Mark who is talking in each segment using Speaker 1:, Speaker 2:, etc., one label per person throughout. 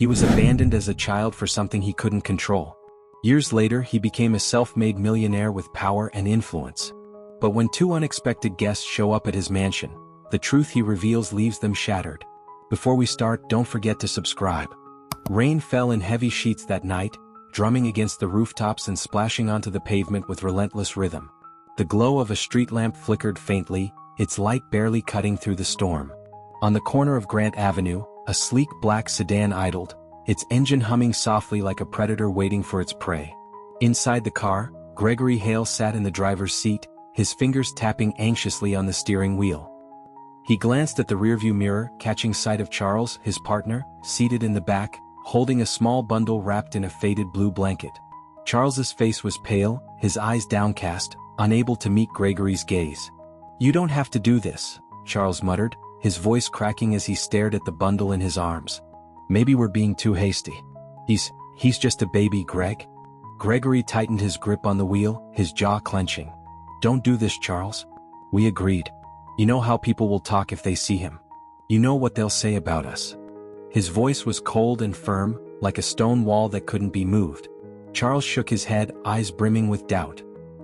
Speaker 1: He was abandoned as a child for something he couldn't control. Years later, he became a self-made millionaire with power and influence. But when two unexpected guests show up at his mansion, the truth he reveals leaves them shattered. Before we start, don't forget to subscribe. Rain fell in heavy sheets that night, drumming against the rooftops and splashing onto the pavement with relentless rhythm. The glow of a street lamp flickered faintly, its light barely cutting through the storm. On the corner of Grant Avenue, a sleek black sedan idled, its engine humming softly like a predator waiting for its prey. Inside the car, Gregory Hale sat in the driver's seat, his fingers tapping anxiously on the steering wheel. He glanced at the rearview mirror, catching sight of Charles, his partner, seated in the back, holding a small bundle wrapped in a faded blue blanket. Charles's face was pale, his eyes downcast, unable to meet Gregory's gaze. "You don't have to do this," Charles muttered, his voice cracking as he stared at the bundle in his arms. "Maybe we're being too hasty. He's just a baby, Greg." Gregory tightened his grip on the wheel, his jaw clenching. "Don't do this, Charles." "We agreed. You know how people will talk if they see him. You know what they'll say about us." His voice was cold and firm, like a stone wall that couldn't be moved. Charles shook his head, eyes brimming with doubt.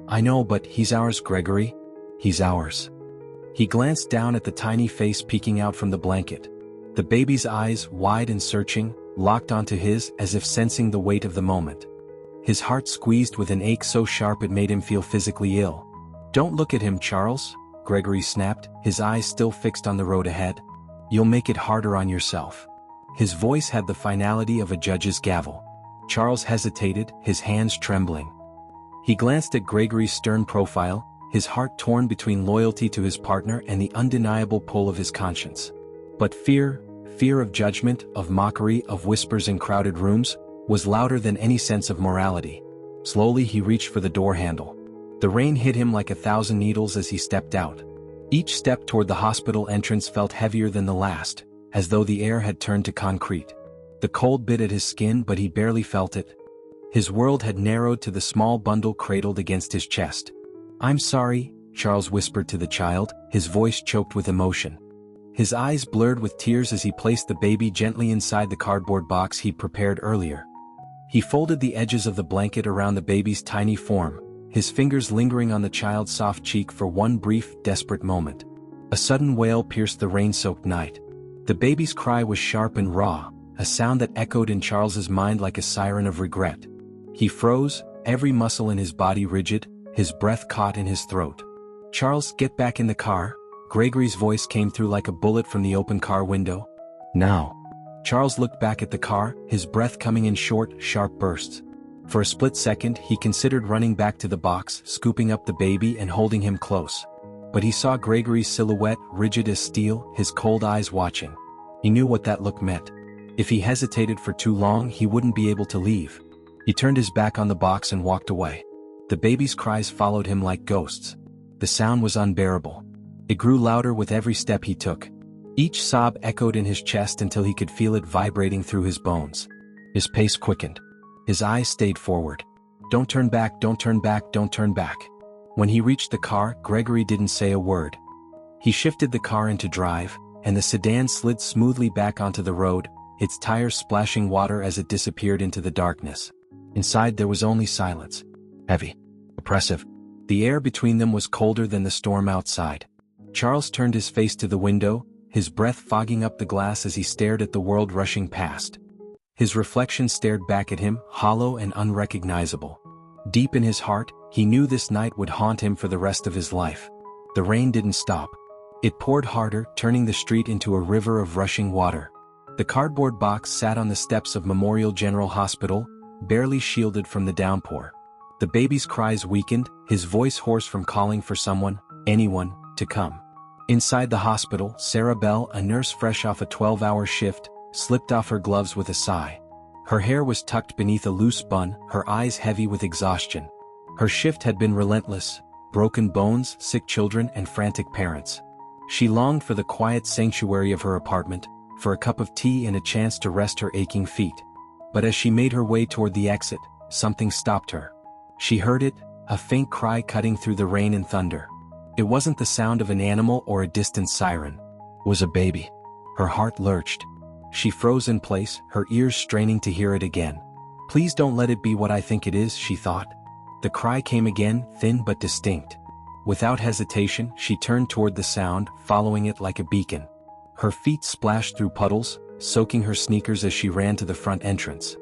Speaker 1: "I know, but he's ours, Gregory. He's ours." He glanced down at the tiny face peeking out from the blanket. The baby's eyes, wide and searching, locked onto his as if sensing the weight of the moment. His heart squeezed with an ache so sharp it made him feel physically ill. "Don't look at him, Charles," Gregory snapped, his eyes still fixed on the road ahead. "You'll make it harder on yourself." His voice had the finality of a judge's gavel. Charles hesitated, his hands trembling. He glanced at Gregory's stern profile, his heart torn between loyalty to his partner and the undeniable pull of his conscience. But fear of judgment, of mockery, of whispers in crowded rooms, was louder than any sense of morality. Slowly he reached for the door handle. The rain hit him like 1,000 needles as he stepped out. Each step toward the hospital entrance felt heavier than the last, as though the air had turned to concrete. The cold bit at his skin, but he barely felt it. His world had narrowed to the small bundle cradled against his chest. "I'm sorry," Charles whispered to the child, his voice choked with emotion. His eyes blurred with tears as he placed the baby gently inside the cardboard box he'd prepared earlier. He folded the edges of the blanket around the baby's tiny form, his fingers lingering on the child's soft cheek for one brief, desperate moment. A sudden wail pierced the rain-soaked night. The baby's cry was sharp and raw, a sound that echoed in Charles's mind like a siren of regret. He froze, every muscle in his body rigid, his breath caught in his throat. "Charles, get back in the car," Gregory's voice came through like a bullet from the open car window. "Now." Charles looked back at the car, his breath coming in short, sharp bursts. For a split second, he considered running back to the box, scooping up the baby and holding him close. But he saw Gregory's silhouette, rigid as steel, his cold eyes watching. He knew what that look meant. If he hesitated for too long, he wouldn't be able to leave. He turned his back on the box and walked away. The baby's cries followed him like ghosts. The sound was unbearable. It grew louder with every step he took. Each sob echoed in his chest until he could feel it vibrating through his bones. His pace quickened. His eyes stayed forward. "Don't turn back, don't turn back, don't turn back." When he reached the car, Gregory didn't say a word. He shifted the car into drive, and the sedan slid smoothly back onto the road, its tires splashing water as it disappeared into the darkness. Inside there was only silence. Heavy. Oppressive. The air between them was colder than the storm outside. Charles turned his face to the window, his breath fogging up the glass as he stared at the world rushing past. His reflection stared back at him, hollow and unrecognizable. Deep in his heart, he knew this night would haunt him for the rest of his life. The rain didn't stop. It poured harder, turning the street into a river of rushing water. The cardboard box sat on the steps of Memorial General Hospital, barely shielded from the downpour. The baby's cries weakened, his voice hoarse from calling for someone, anyone, to come. Inside the hospital, Sarah Bell, a nurse fresh off a 12-hour shift, slipped off her gloves with a sigh. Her hair was tucked beneath a loose bun, her eyes heavy with exhaustion. Her shift had been relentless: broken bones, sick children, and frantic parents. She longed for the quiet sanctuary of her apartment, for a cup of tea and a chance to rest her aching feet. But as she made her way toward the exit, something stopped her. She heard it, a faint cry cutting through the rain and thunder. It wasn't the sound of an animal or a distant siren. It was a baby. Her heart lurched. She froze in place, her ears straining to hear it again. Please don't let it be what I think it is, she thought. The cry came again, thin but distinct. Without hesitation, she turned toward the sound, following it like a beacon. Her feet splashed through puddles, soaking her sneakers as she ran to the front entrance.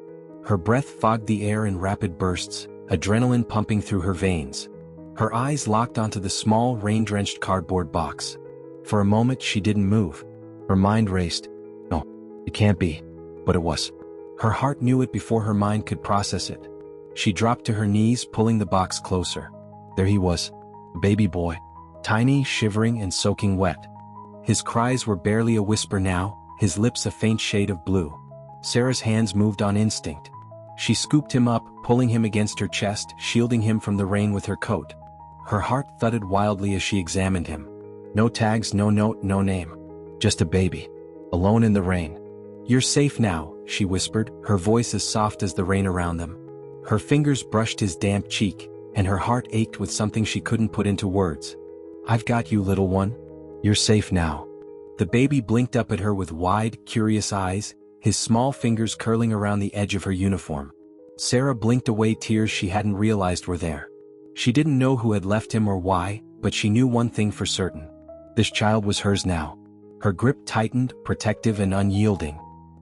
Speaker 1: Her breath fogged the air in rapid bursts, adrenaline pumping through her veins. Her eyes locked onto the small, rain-drenched cardboard box. For a moment she didn't move. Her mind raced. No, it can't be. But it was. Her heart knew it before her mind could process it. She dropped to her knees, pulling the box closer. There he was, a baby boy, tiny, shivering, and soaking wet. His cries were barely a whisper now, his lips a faint shade of blue. Sarah's hands moved on instinct. She scooped him up, pulling him against her chest, shielding him from the rain with her coat. Her heart thudded wildly as she examined him. No tags, no note, no name. Just a baby. Alone in the rain. You're safe now, she whispered, her voice as soft as the rain around them. Her fingers brushed his damp cheek, and her heart ached with something she couldn't put into words. I've got you, little one. You're safe now. The baby blinked up at her with wide, curious eyes, his small fingers curling around the edge of her uniform. Sarah blinked away tears she hadn't realized were there. She didn't know who had left him or why, but she knew one thing for certain. This child was hers now. Her grip tightened, protective and unyielding.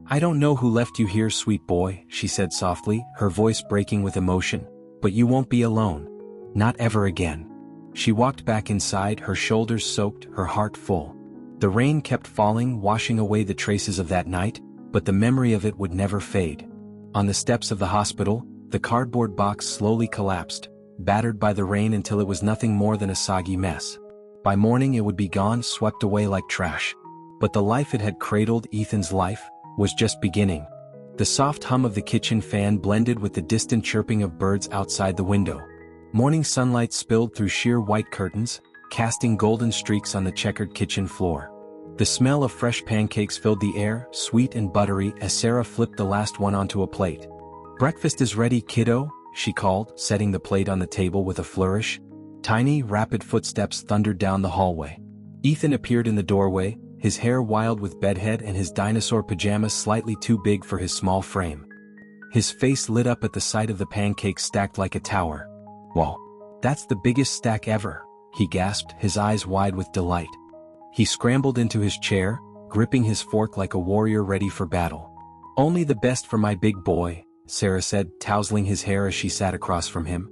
Speaker 1: I don't know who left you here, sweet boy, she said softly, her voice breaking with emotion. But you won't be alone. Not ever again. She walked back inside, her shoulders soaked, her heart full. The rain kept falling, washing away the traces of that night, but the memory of it would never fade. On the steps of the hospital, the cardboard box slowly collapsed, battered by the rain until it was nothing more than a soggy mess. By morning it would be gone, swept away like trash. But the life it had cradled, Ethan's life, was just beginning. The soft hum of the kitchen fan blended with the distant chirping of birds outside the window. Morning sunlight spilled through sheer white curtains, casting golden streaks on the checkered kitchen floor. The smell of fresh pancakes filled the air, sweet and buttery, as Sarah flipped the last one onto a plate. Breakfast is ready, kiddo, she called, setting the plate on the table with a flourish. Tiny, rapid footsteps thundered down the hallway. Ethan appeared in the doorway, his hair wild with bedhead and his dinosaur pajamas slightly too big for his small frame. His face lit up at the sight of the pancakes stacked like a tower. Whoa, that's the biggest stack ever, he gasped, his eyes wide with delight. He scrambled into his chair, gripping his fork like a warrior ready for battle. Only the best for my big boy, Sarah said, tousling his hair as she sat across from him.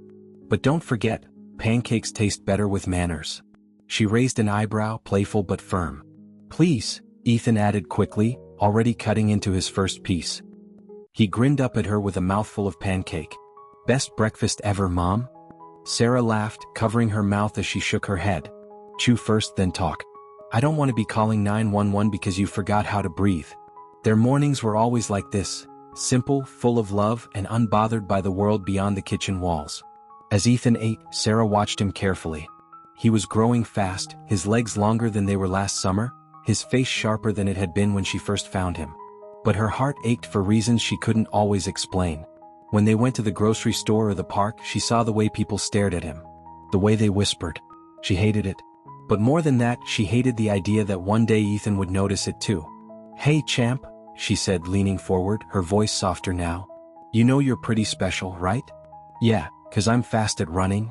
Speaker 1: But don't forget, pancakes taste better with manners. She raised an eyebrow, playful but firm. Please, Ethan added quickly, already cutting into his first piece. He grinned up at her with a mouthful of pancake. Best breakfast ever, Mom? Sarah laughed, covering her mouth as she shook her head. Chew first, then talk. I don't want to be calling 911 because you forgot how to breathe. Their mornings were always like this, simple, full of love, and unbothered by the world beyond the kitchen walls. As Ethan ate, Sarah watched him carefully. He was growing fast, his legs longer than they were last summer, his face sharper than it had been when she first found him. But her heart ached for reasons she couldn't always explain. When they went to the grocery store or the park, she saw the way people stared at him. The way they whispered. She hated it. But more than that, she hated the idea that one day Ethan would notice it too. Hey champ, she said, leaning forward, her voice softer now. You know you're pretty special, right? Yeah, 'cause I'm fast at running,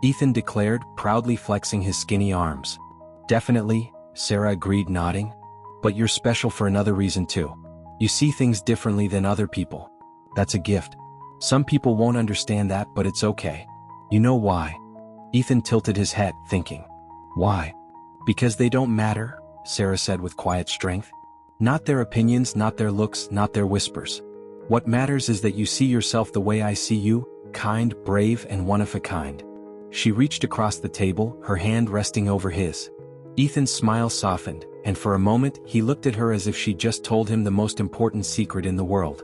Speaker 1: Ethan declared, proudly flexing his skinny arms. Definitely, Sarah agreed, nodding. But you're special for another reason too. You see things differently than other people. That's a gift. Some people won't understand that, but it's okay. You know why? Ethan tilted his head, thinking. Why? Because they don't matter, Sarah said with quiet strength. Not their opinions, not their looks, not their whispers. What matters is that you see yourself the way I see you, kind, brave, and one of a kind. She reached across the table, her hand resting over his. Ethan's smile softened, and for a moment he looked at her as if she'd just told him the most important secret in the world.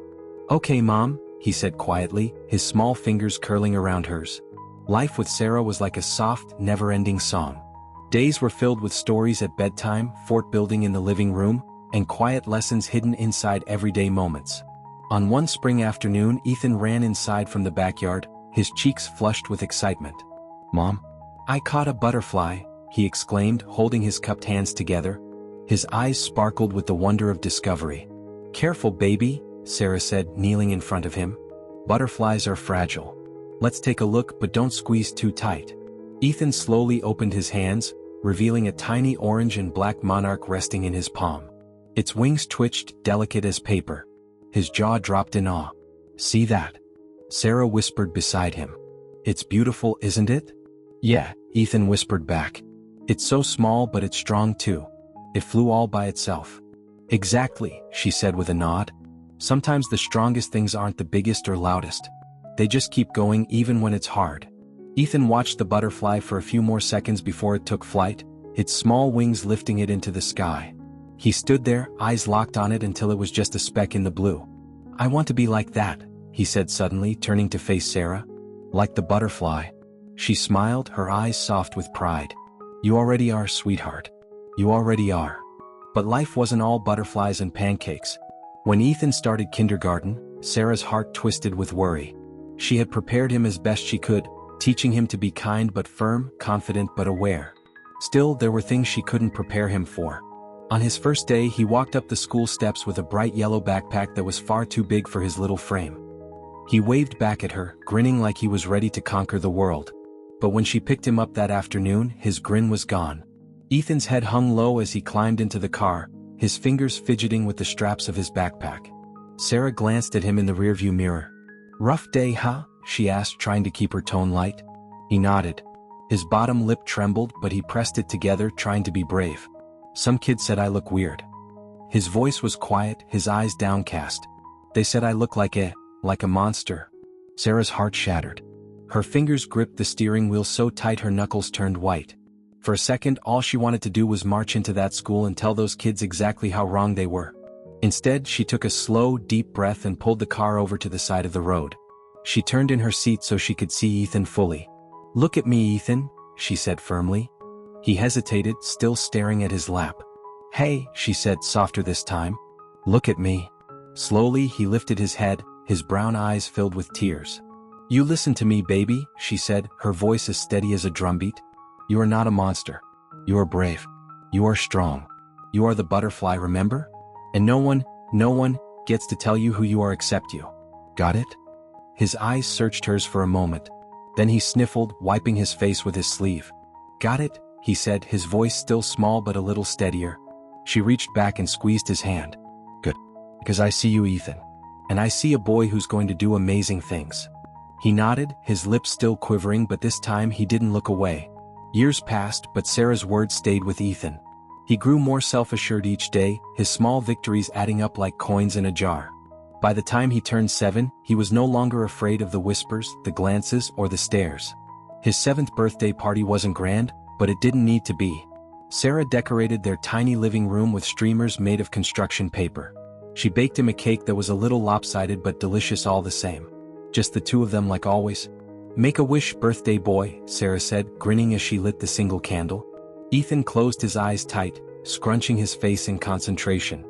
Speaker 1: Okay, Mom, he said quietly, his small fingers curling around hers. Life with Sarah was like a soft, never-ending song. Days were filled with stories at bedtime, fort building in the living room, and quiet lessons hidden inside everyday moments. On one spring afternoon, Ethan ran inside from the backyard, his cheeks flushed with excitement. Mom, I caught a butterfly, he exclaimed, holding his cupped hands together. His eyes sparkled with the wonder of discovery. Careful, baby, Sarah said, kneeling in front of him. Butterflies are fragile. Let's take a look, but don't squeeze too tight. Ethan slowly opened his hands, revealing a tiny orange and black monarch resting in his palm. Its wings twitched, delicate as paper. His jaw dropped in awe. See that? Sarah whispered beside him. It's beautiful, isn't it? Yeah, Ethan whispered back. It's so small, but it's strong too. It flew all by itself. Exactly, she said with a nod. Sometimes the strongest things aren't the biggest or loudest. They just keep going even when it's hard. Ethan watched the butterfly for a few more seconds before it took flight, its small wings lifting it into the sky. He stood there, eyes locked on it until it was just a speck in the blue. I want to be like that, he said suddenly, turning to face Sarah. Like the butterfly. She smiled, her eyes soft with pride. You already are, sweetheart. You already are. But life wasn't all butterflies and pancakes. When Ethan started kindergarten, Sarah's heart twisted with worry. She had prepared him as best she could, teaching him to be kind but firm, confident but aware. Still, there were things she couldn't prepare him for. On his first day, he walked up the school steps with a bright yellow backpack that was far too big for his little frame. He waved back at her, grinning like he was ready to conquer the world. But when she picked him up that afternoon, his grin was gone. Ethan's head hung low as he climbed into the car, his fingers fidgeting with the straps of his backpack. Sarah glanced at him in the rearview mirror. Rough day, huh? She asked, trying to keep her tone light. He nodded. His bottom lip trembled, but he pressed it together, trying to be brave. Some kids said I look weird. His voice was quiet, his eyes downcast. They said I look like a monster. Sarah's heart shattered. Her fingers gripped the steering wheel so tight her knuckles turned white. For a second, all she wanted to do was march into that school and tell those kids exactly how wrong they were. Instead, she took a slow, deep breath and pulled the car over to the side of the road. She turned in her seat so she could see Ethan fully. Look at me, Ethan, she said firmly. He hesitated, still staring at his lap. Hey, she said, softer this time. Look at me. Slowly, he lifted his head, his brown eyes filled with tears. You listen to me, baby, she said, her voice as steady as a drumbeat. You are not a monster. You are brave. You are strong. You are the butterfly, remember? And no one gets to tell you who you are except you. Got it? His eyes searched hers for a moment. Then he sniffled, wiping his face with his sleeve. Got it? He said, his voice still small but a little steadier. She reached back and squeezed his hand. Good. Because I see you, Ethan. And I see a boy who's going to do amazing things. He nodded, his lips still quivering, but this time he didn't look away. Years passed, but Sarah's words stayed with Ethan. He grew more self-assured each day, his small victories adding up like coins in a jar. By the time he turned 7, he was no longer afraid of the whispers, the glances, or the stares. His 7th birthday party wasn't grand, but it didn't need to be. Sarah decorated their tiny living room with streamers made of construction paper. She baked him a cake that was a little lopsided but delicious all the same. Just the two of them like always. Make a wish, birthday boy, Sarah said, grinning as she lit the single candle. Ethan closed his eyes tight, scrunching his face in concentration.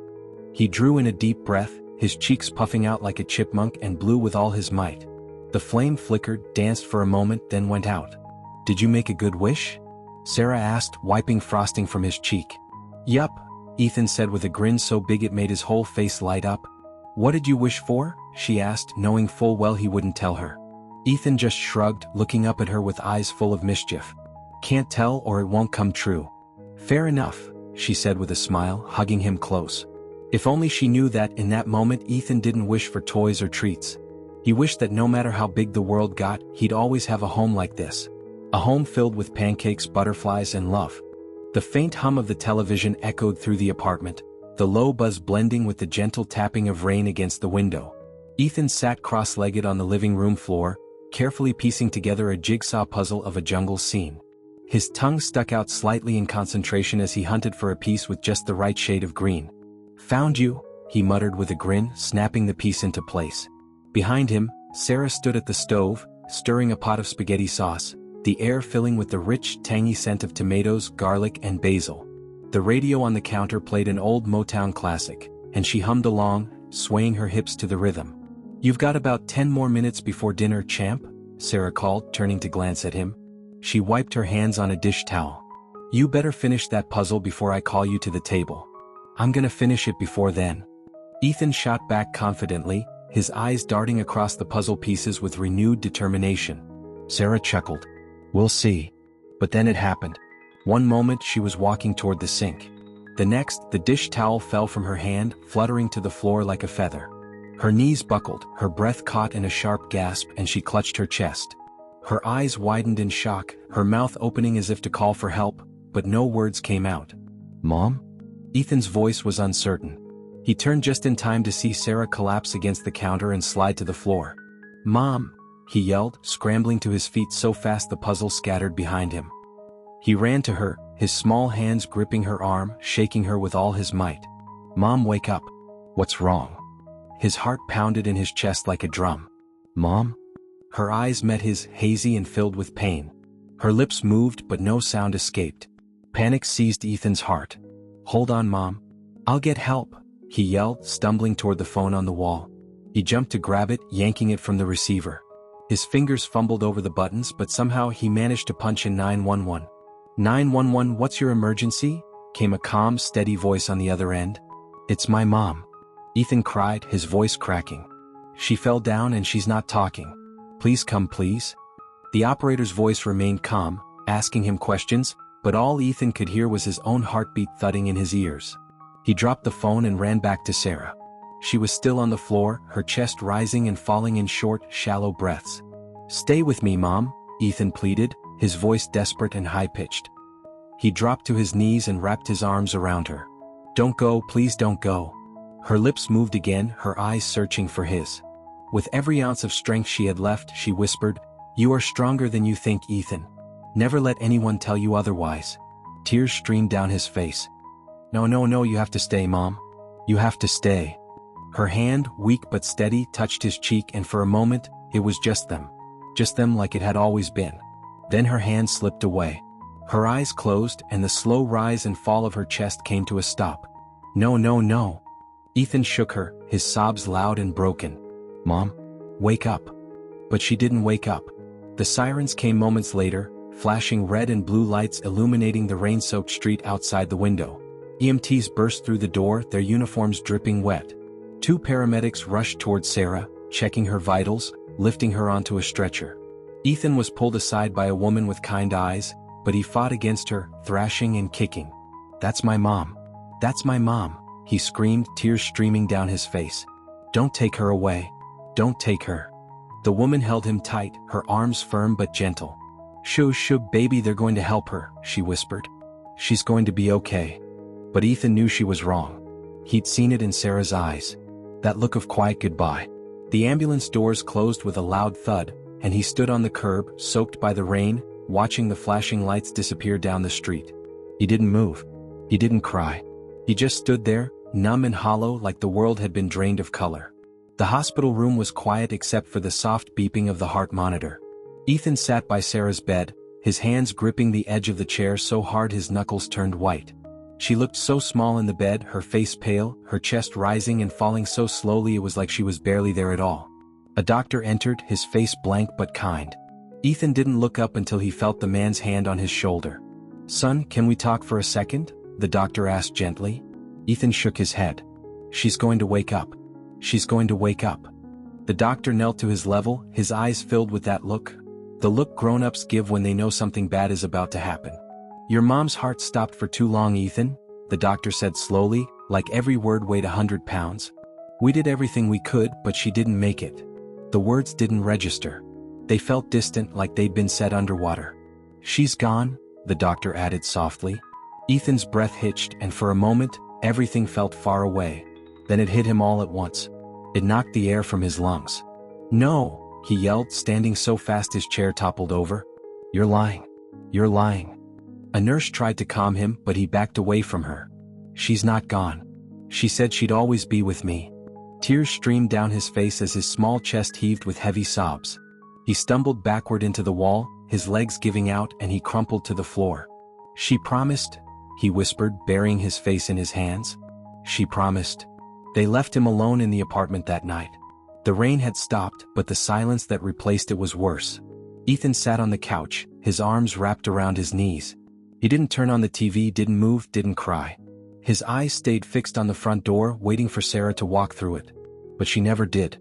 Speaker 1: He drew in a deep breath, his cheeks puffing out like a chipmunk, and blew with all his might. The flame flickered, danced for a moment, then went out. Did you make a good wish? Sarah asked, wiping frosting from his cheek. Yup, Ethan said with a grin so big it made his whole face light up. What did you wish for? She asked, knowing full well he wouldn't tell her. Ethan just shrugged, looking up at her with eyes full of mischief. Can't tell or it won't come true. Fair enough, she said with a smile, hugging him close. If only she knew that in that moment Ethan didn't wish for toys or treats. He wished that no matter how big the world got, he'd always have a home like this. A home filled with pancakes, butterflies, and love. The faint hum of the television echoed through the apartment, the low buzz blending with the gentle tapping of rain against the window. Ethan sat cross-legged on the living room floor, carefully piecing together a jigsaw puzzle of a jungle scene. His tongue stuck out slightly in concentration as he hunted for a piece with just the right shade of green. Found you, he muttered with a grin, snapping the piece into place. Behind him, Sarah stood at the stove, stirring a pot of spaghetti sauce, the air filling with the rich, tangy scent of tomatoes, garlic, and basil. The radio on the counter played an old Motown classic, and she hummed along, swaying her hips to the rhythm. You've got about 10 more minutes before dinner, champ, Sarah called, turning to glance at him. She wiped her hands on a dish towel. You better finish that puzzle before I call you to the table. I'm gonna finish it before then. Ethan shot back confidently, his eyes darting across the puzzle pieces with renewed determination. Sarah chuckled. "We'll see." But then it happened. One moment she was walking toward the sink. The next, the dish towel fell from her hand, fluttering to the floor like a feather. Her knees buckled, her breath caught in a sharp gasp, and she clutched her chest. Her eyes widened in shock, her mouth opening as if to call for help, but no words came out. "Mom?" Ethan's voice was uncertain. He turned just in time to see Sarah collapse against the counter and slide to the floor. "Mom!" he yelled, scrambling to his feet so fast the puzzle scattered behind him. He ran to her, his small hands gripping her arm, shaking her with all his might. "Mom, wake up. What's wrong?" His heart pounded in his chest like a drum. "Mom?" Her eyes met his, hazy and filled with pain. Her lips moved but no sound escaped. Panic seized Ethan's heart. "Hold on, Mom. I'll get help," he yelled, stumbling toward the phone on the wall. He jumped to grab it, yanking it from the receiver. His fingers fumbled over the buttons, but somehow he managed to punch in 911. "911, what's your emergency?" came a calm, steady voice on the other end. "It's my mom," Ethan cried, his voice cracking. "She fell down and she's not talking. Please come, please." The operator's voice remained calm, asking him questions, but all Ethan could hear was his own heartbeat thudding in his ears. He dropped the phone and ran back to Sarah. She was still on the floor, her chest rising and falling in short, shallow breaths. "Stay with me, Mom," Ethan pleaded, his voice desperate and high-pitched. He dropped to his knees and wrapped his arms around her. "Don't go, please don't go." Her lips moved again, her eyes searching for his. With every ounce of strength she had left, she whispered, "You are stronger than you think, Ethan. Never let anyone tell you otherwise." Tears streamed down his face. No, you have to stay, Mom. You have to stay." Her hand, weak but steady, touched his cheek, and for a moment, it was just them. Just them like it had always been. Then her hand slipped away. Her eyes closed, and the slow rise and fall of her chest came to a stop. No. Ethan shook her, his sobs loud and broken. "Mom, wake up." But she didn't wake up. The sirens came moments later, flashing red and blue lights illuminating the rain-soaked street outside the window. EMTs burst through the door, their uniforms dripping wet. 2 paramedics rushed toward Sarah, checking her vitals, lifting her onto a stretcher. Ethan was pulled aside by a woman with kind eyes, but he fought against her, thrashing and kicking. "That's my mom. That's my mom," he screamed, tears streaming down his face. "Don't take her away. Don't take her." The woman held him tight, her arms firm but gentle. Shh, baby, they're going to help her," she whispered. "She's going to be okay." But Ethan knew she was wrong. He'd seen it in Sarah's eyes. That look of quiet goodbye. The ambulance doors closed with a loud thud, and he stood on the curb, soaked by the rain, watching the flashing lights disappear down the street. He didn't move. He didn't cry. He just stood there, numb and hollow, like the world had been drained of color. The hospital room was quiet except for the soft beeping of the heart monitor. Ethan sat by Sarah's bed, his hands gripping the edge of the chair so hard his knuckles turned white. She looked so small in the bed, her face pale, her chest rising and falling so slowly it was like she was barely there at all. A doctor entered, his face blank but kind. Ethan didn't look up until he felt the man's hand on his shoulder. "Son, can we talk for a second?" the doctor asked gently. Ethan shook his head. "She's going to wake up. She's going to wake up." The doctor knelt to his level, his eyes filled with that look. The look grown-ups give when they know something bad is about to happen. "Your mom's heart stopped for too long, Ethan," the doctor said slowly, like every word weighed 100 pounds. "We did everything we could, but she didn't make it." The words didn't register. They felt distant, like they'd been said underwater. "She's gone," the doctor added softly. Ethan's breath hitched, and for a moment, everything felt far away. Then it hit him all at once. It knocked the air from his lungs. "No," he yelled, standing so fast his chair toppled over. "You're lying. You're lying." A nurse tried to calm him, but he backed away from her. "She's not gone. She said she'd always be with me." Tears streamed down his face as his small chest heaved with heavy sobs. He stumbled backward into the wall, his legs giving out, and he crumpled to the floor. "She promised," he whispered, burying his face in his hands. "She promised." They left him alone in the apartment that night. The rain had stopped, but the silence that replaced it was worse. Ethan sat on the couch, his arms wrapped around his knees. He didn't turn on the TV, didn't move, didn't cry. His eyes stayed fixed on the front door, waiting for Sarah to walk through it. But she never did.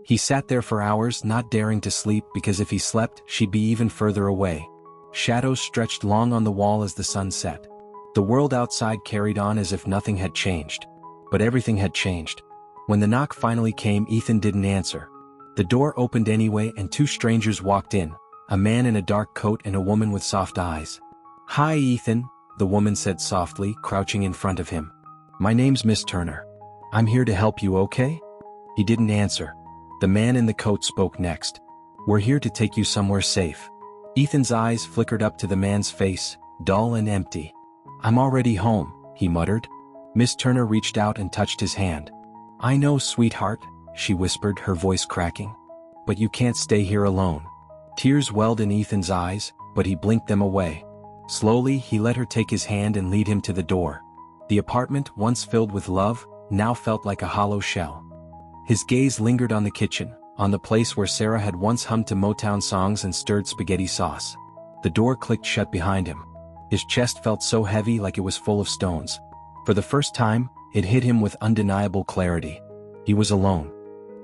Speaker 1: He sat there for hours, not daring to sleep, because if he slept, she'd be even further away. Shadows stretched long on the wall as the sun set. The world outside carried on as if nothing had changed. But everything had changed. When the knock finally came, Ethan didn't answer. The door opened anyway and two strangers walked in, a man in a dark coat and a woman with soft eyes. "Hi, Ethan," the woman said softly, crouching in front of him. "My name's Miss Turner. I'm here to help you, okay?" He didn't answer. The man in the coat spoke next. "We're here to take you somewhere safe." Ethan's eyes flickered up to the man's face, dull and empty. "I'm already home," he muttered. Miss Turner reached out and touched his hand. "I know, sweetheart," she whispered, her voice cracking. "But you can't stay here alone." Tears welled in Ethan's eyes, but he blinked them away. Slowly, he let her take his hand and lead him to the door. The apartment, once filled with love, now felt like a hollow shell. His gaze lingered on the kitchen, on the place where Sarah had once hummed to Motown songs and stirred spaghetti sauce. The door clicked shut behind him. His chest felt so heavy, like it was full of stones. For the first time, it hit him with undeniable clarity. He was alone.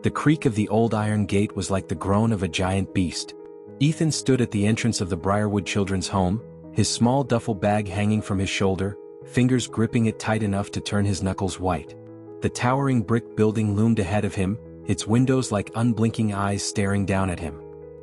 Speaker 1: The creak of the old iron gate was like the groan of a giant beast. Ethan stood at the entrance of the Briarwood Children's Home, his small duffel bag hanging from his shoulder, fingers gripping it tight enough to turn his knuckles white. The towering brick building loomed ahead of him, its windows like unblinking eyes staring down at him.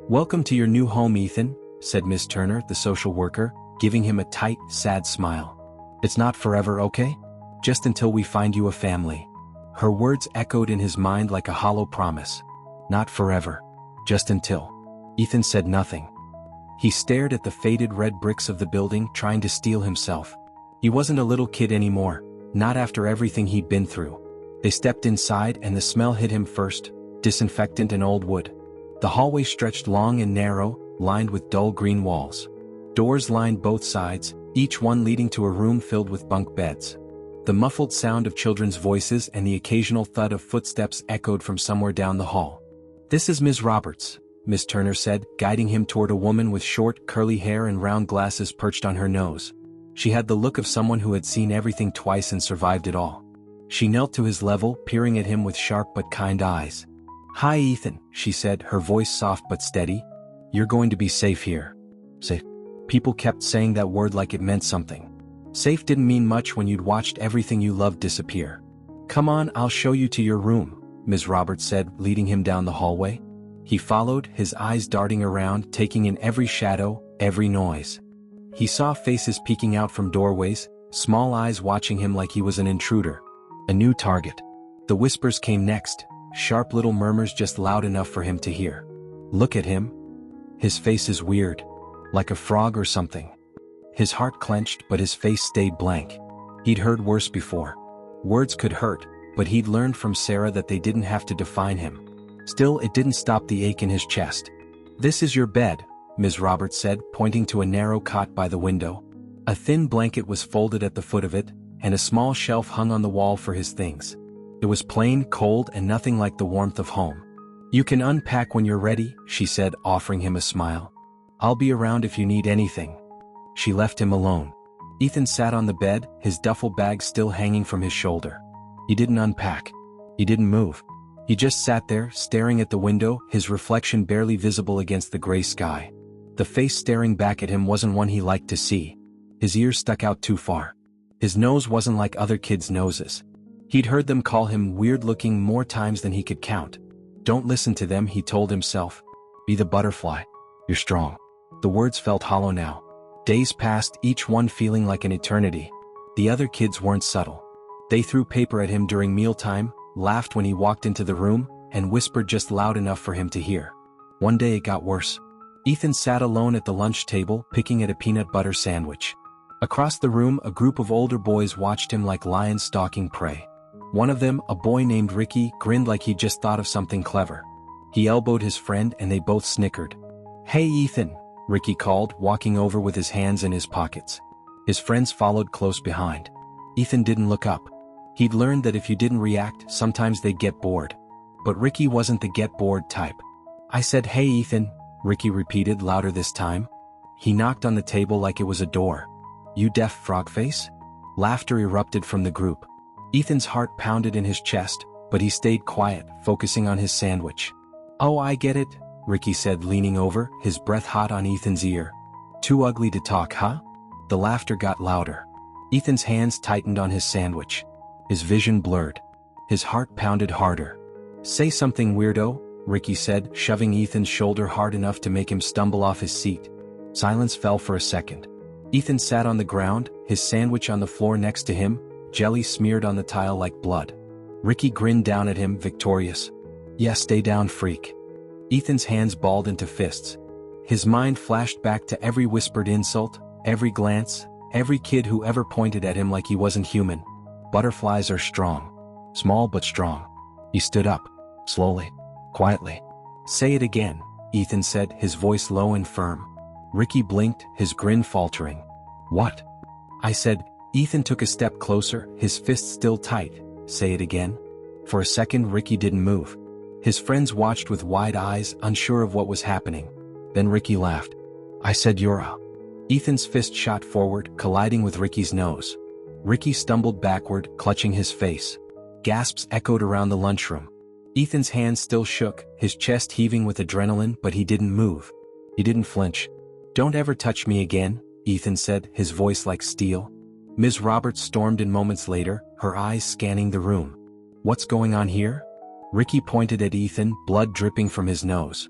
Speaker 1: "Welcome to your new home, Ethan," said Miss Turner, the social worker, giving him a tight, sad smile. "It's not forever, okay? Just until we find you a family." Her words echoed in his mind like a hollow promise. Not forever. Just until. Ethan said nothing. He stared at the faded red bricks of the building, trying to steel himself. He wasn't a little kid anymore, not after everything he'd been through. They stepped inside and the smell hit him first, disinfectant and old wood. The hallway stretched long and narrow, lined with dull green walls. Doors lined both sides, each one leading to a room filled with bunk beds. The muffled sound of children's voices and the occasional thud of footsteps echoed from somewhere down the hall. "This is Ms. Roberts," Miss Turner said, guiding him toward a woman with short, curly hair and round glasses perched on her nose. She had the look of someone who had seen everything twice and survived it all. She knelt to his level, peering at him with sharp but kind eyes. "Hi, Ethan," she said, her voice soft but steady. "You're going to be safe here." Safe. People kept saying that word like it meant something. Safe didn't mean much when you'd watched everything you loved disappear. "Come on, I'll show you to your room," Ms. Roberts said, leading him down the hallway. He followed, his eyes darting around, taking in every shadow, every noise. He saw faces peeking out from doorways, small eyes watching him like he was an intruder. A new target. The whispers came next, sharp little murmurs just loud enough for him to hear. "Look at him. His face is weird. Like a frog or something." His heart clenched, but his face stayed blank. He'd heard worse before. Words could hurt, but he'd learned from Sarah that they didn't have to define him. Still, it didn't stop the ache in his chest. "This is your bed," Ms. Roberts said, pointing to a narrow cot by the window. A thin blanket was folded at the foot of it, and a small shelf hung on the wall for his things. It was plain, cold, and nothing like the warmth of home. "You can unpack when you're ready," she said, offering him a smile. "I'll be around if you need anything." She left him alone. Ethan sat on the bed, his duffel bag still hanging from his shoulder. He didn't unpack. He didn't move. He just sat there, staring at the window, his reflection barely visible against the gray sky. The face staring back at him wasn't one he liked to see. His ears stuck out too far. His nose wasn't like other kids' noses. He'd heard them call him weird-looking more times than he could count. "Don't listen to them," he told himself. "Be the butterfly. You're strong." The words felt hollow now. Days passed, each one feeling like an eternity. The other kids weren't subtle. They threw paper at him during mealtime, laughed when he walked into the room, and whispered just loud enough for him to hear. One day it got worse. Ethan sat alone at the lunch table, picking at a peanut butter sandwich. Across the room, a group of older boys watched him like lions stalking prey. One of them, a boy named Ricky, grinned like he'd just thought of something clever. He elbowed his friend and they both snickered. "Hey, Ethan," Ricky called, walking over with his hands in his pockets. His friends followed close behind. Ethan didn't look up. He'd learned that if you didn't react, sometimes they'd get bored. But Ricky wasn't the get-bored type. "I said, hey, Ethan," Ricky repeated louder this time. He knocked on the table like it was a door. "You deaf frog face?" Laughter erupted from the group. Ethan's heart pounded in his chest, but he stayed quiet, focusing on his sandwich. "Oh, I get it," Ricky said, leaning over, his breath hot on Ethan's ear. "Too ugly to talk, huh?" The laughter got louder. Ethan's hands tightened on his sandwich. His vision blurred. His heart pounded harder. "Say something, weirdo," Ricky said, shoving Ethan's shoulder hard enough to make him stumble off his seat. Silence fell for a second. Ethan sat on the ground, his sandwich on the floor next to him, jelly smeared on the tile like blood. Ricky grinned down at him, victorious. "Yeah, stay down, freak." Ethan's hands balled into fists. His mind flashed back to every whispered insult, every glance, every kid who ever pointed at him like he wasn't human. Butterflies are strong. Small but strong. He stood up. Slowly. Quietly. "Say it again," Ethan said, his voice low and firm. Ricky blinked, his grin faltering. "What?" I said. Ethan took a step closer, his fist still tight. "Say it again." For a second Ricky didn't move. His friends watched with wide eyes, unsure of what was happening. Then Ricky laughed. "I said you're a..." Ethan's fist shot forward, colliding with Ricky's nose. Ricky stumbled backward, clutching his face. Gasps echoed around the lunchroom. Ethan's hands still shook, his chest heaving with adrenaline, but he didn't move. He didn't flinch. "Don't ever touch me again," Ethan said, his voice like steel. Ms. Roberts stormed in moments later, her eyes scanning the room. "What's going on here?" Ricky pointed at Ethan, blood dripping from his nose.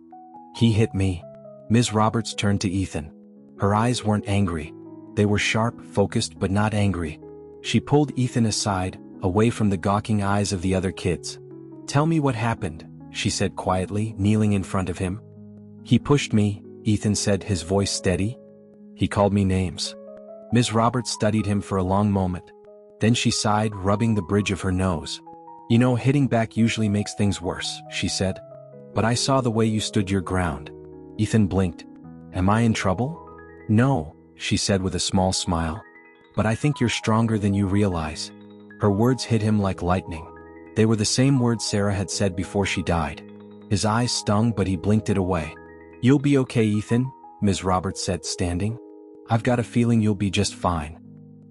Speaker 1: "He hit me." Ms. Roberts turned to Ethan. Her eyes weren't angry. They were sharp, focused, but not angry. She pulled Ethan aside, away from the gawking eyes of the other kids. "Tell me what happened," she said quietly, kneeling in front of him. "He pushed me," Ethan said, his voice steady. "He called me names." Ms. Roberts studied him for a long moment. Then she sighed, rubbing the bridge of her nose. "You know, hitting back usually makes things worse," she said. "But I saw the way you stood your ground." Ethan blinked. "Am I in trouble?" "No," she said with a small smile. "But I think you're stronger than you realize." Her words hit him like lightning. They were the same words Sarah had said before she died. His eyes stung, but he blinked it away. "You'll be okay, Ethan," Ms. Roberts said, standing. "I've got a feeling you'll be just fine."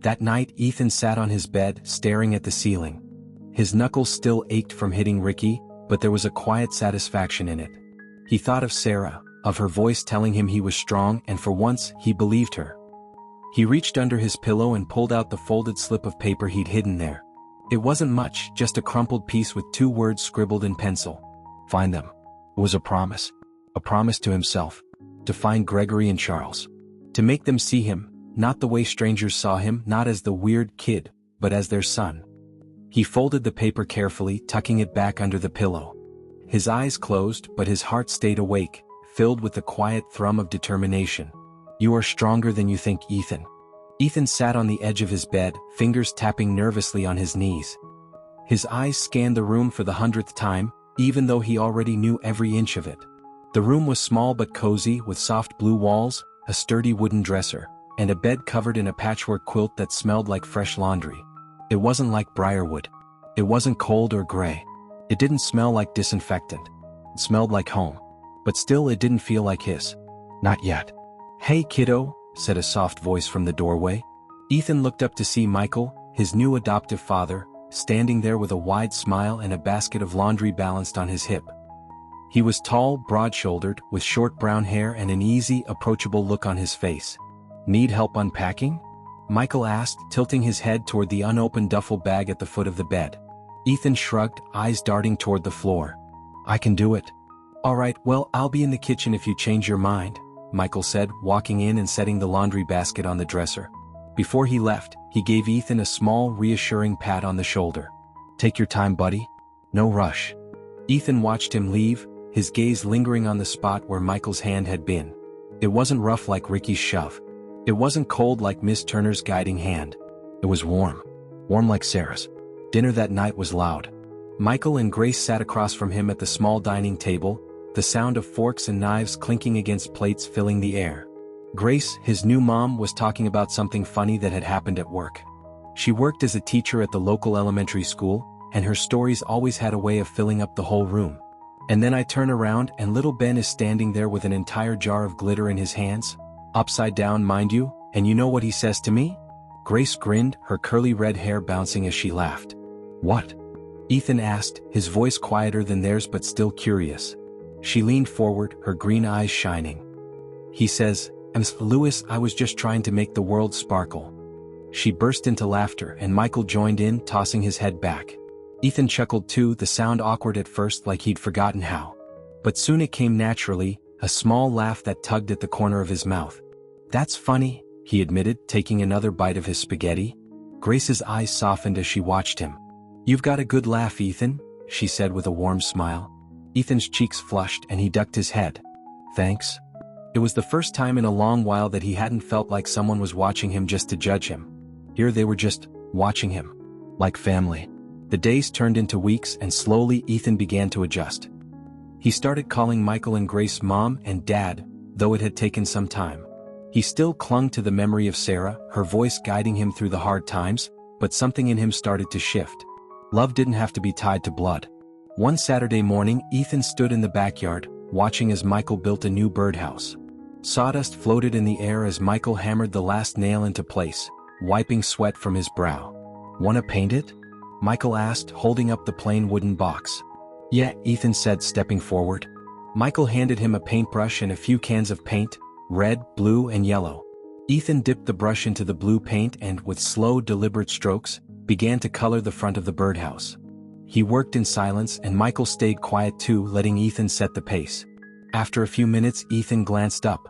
Speaker 1: That night, Ethan sat on his bed, staring at the ceiling. His knuckles still ached from hitting Ricky, but there was a quiet satisfaction in it. He thought of Sarah, of her voice telling him he was strong, and for once, he believed her. He reached under his pillow and pulled out the folded slip of paper he'd hidden there. It wasn't much, just a crumpled piece with 2 words scribbled in pencil. Find them. It was a promise. A promise to himself. To find Gregory and Charles. To make them see him, not the way strangers saw him, not as the weird kid, but as their son. He folded the paper carefully, tucking it back under the pillow. His eyes closed, but his heart stayed awake, filled with the quiet thrum of determination. "You are stronger than you think, Ethan." Ethan sat on the edge of his bed, fingers tapping nervously on his knees. His eyes scanned the room for the 100th time, even though he already knew every inch of it. The room was small but cozy, with soft blue walls, a sturdy wooden dresser, and a bed covered in a patchwork quilt that smelled like fresh laundry. It wasn't like briarwood. It wasn't cold or gray. It didn't smell like disinfectant. It smelled like home. But still it didn't feel like his. Not yet. "Hey, kiddo," said a soft voice from the doorway. Ethan looked up to see Michael, his new adoptive father, standing there with a wide smile and a basket of laundry balanced on his hip. He was tall, broad-shouldered, with short brown hair and an easy, approachable look on his face. "Need help unpacking?" Michael asked, tilting his head toward the unopened duffel bag at the foot of the bed. Ethan shrugged, eyes darting toward the floor. "I can do it." "All right, well, I'll be in the kitchen if you change your mind," Michael said, walking in and setting the laundry basket on the dresser. Before he left, he gave Ethan a small, reassuring pat on the shoulder. "Take your time, buddy. No rush." Ethan watched him leave, his gaze lingering on the spot where Michael's hand had been. It wasn't rough like Ricky's shove. It wasn't cold like Miss Turner's guiding hand. It was warm. Warm like Sarah's. Dinner that night was loud. Michael and Grace sat across from him at the small dining table, the sound of forks and knives clinking against plates filling the air. Grace, his new mom, was talking about something funny that had happened at work. She worked as a teacher at the local elementary school, and her stories always had a way of filling up the whole room. And then I turn around and little Ben is standing there with an entire jar of glitter in his hands, upside down, mind you, and you know what he says to me? Grace grinned, her curly red hair bouncing as she laughed. What? Ethan asked, his voice quieter than theirs but still curious. She leaned forward, her green eyes shining. He says, Lewis, I was just trying to make the world sparkle. She burst into laughter and Michael joined in, tossing his head back. Ethan chuckled too, the sound awkward at first like he'd forgotten how. But soon it came naturally, a small laugh that tugged at the corner of his mouth. That's funny, he admitted, taking another bite of his spaghetti. Grace's eyes softened as she watched him. You've got a good laugh, Ethan, she said with a warm smile. Ethan's cheeks flushed and he ducked his head. Thanks. It was the first time in a long while that he hadn't felt like someone was watching him just to judge him. Here they were just watching him. Like family. The days turned into weeks and slowly Ethan began to adjust. He started calling Michael and Grace Mom and Dad, though it had taken some time. He still clung to the memory of Sarah, her voice guiding him through the hard times, but something in him started to shift. Love didn't have to be tied to blood. One Saturday morning, Ethan stood in the backyard, watching as Michael built a new birdhouse. Sawdust floated in the air as Michael hammered the last nail into place, wiping sweat from his brow. "Wanna paint it?" Michael asked, holding up the plain wooden box. "Yeah," Ethan said, stepping forward. Michael handed him a paintbrush and a few cans of paint, red, blue, and yellow. Ethan dipped the brush into the blue paint and, with slow, deliberate strokes, began to color the front of the birdhouse. He worked in silence and Michael stayed quiet too, letting Ethan set the pace. After a few minutes, Ethan glanced up.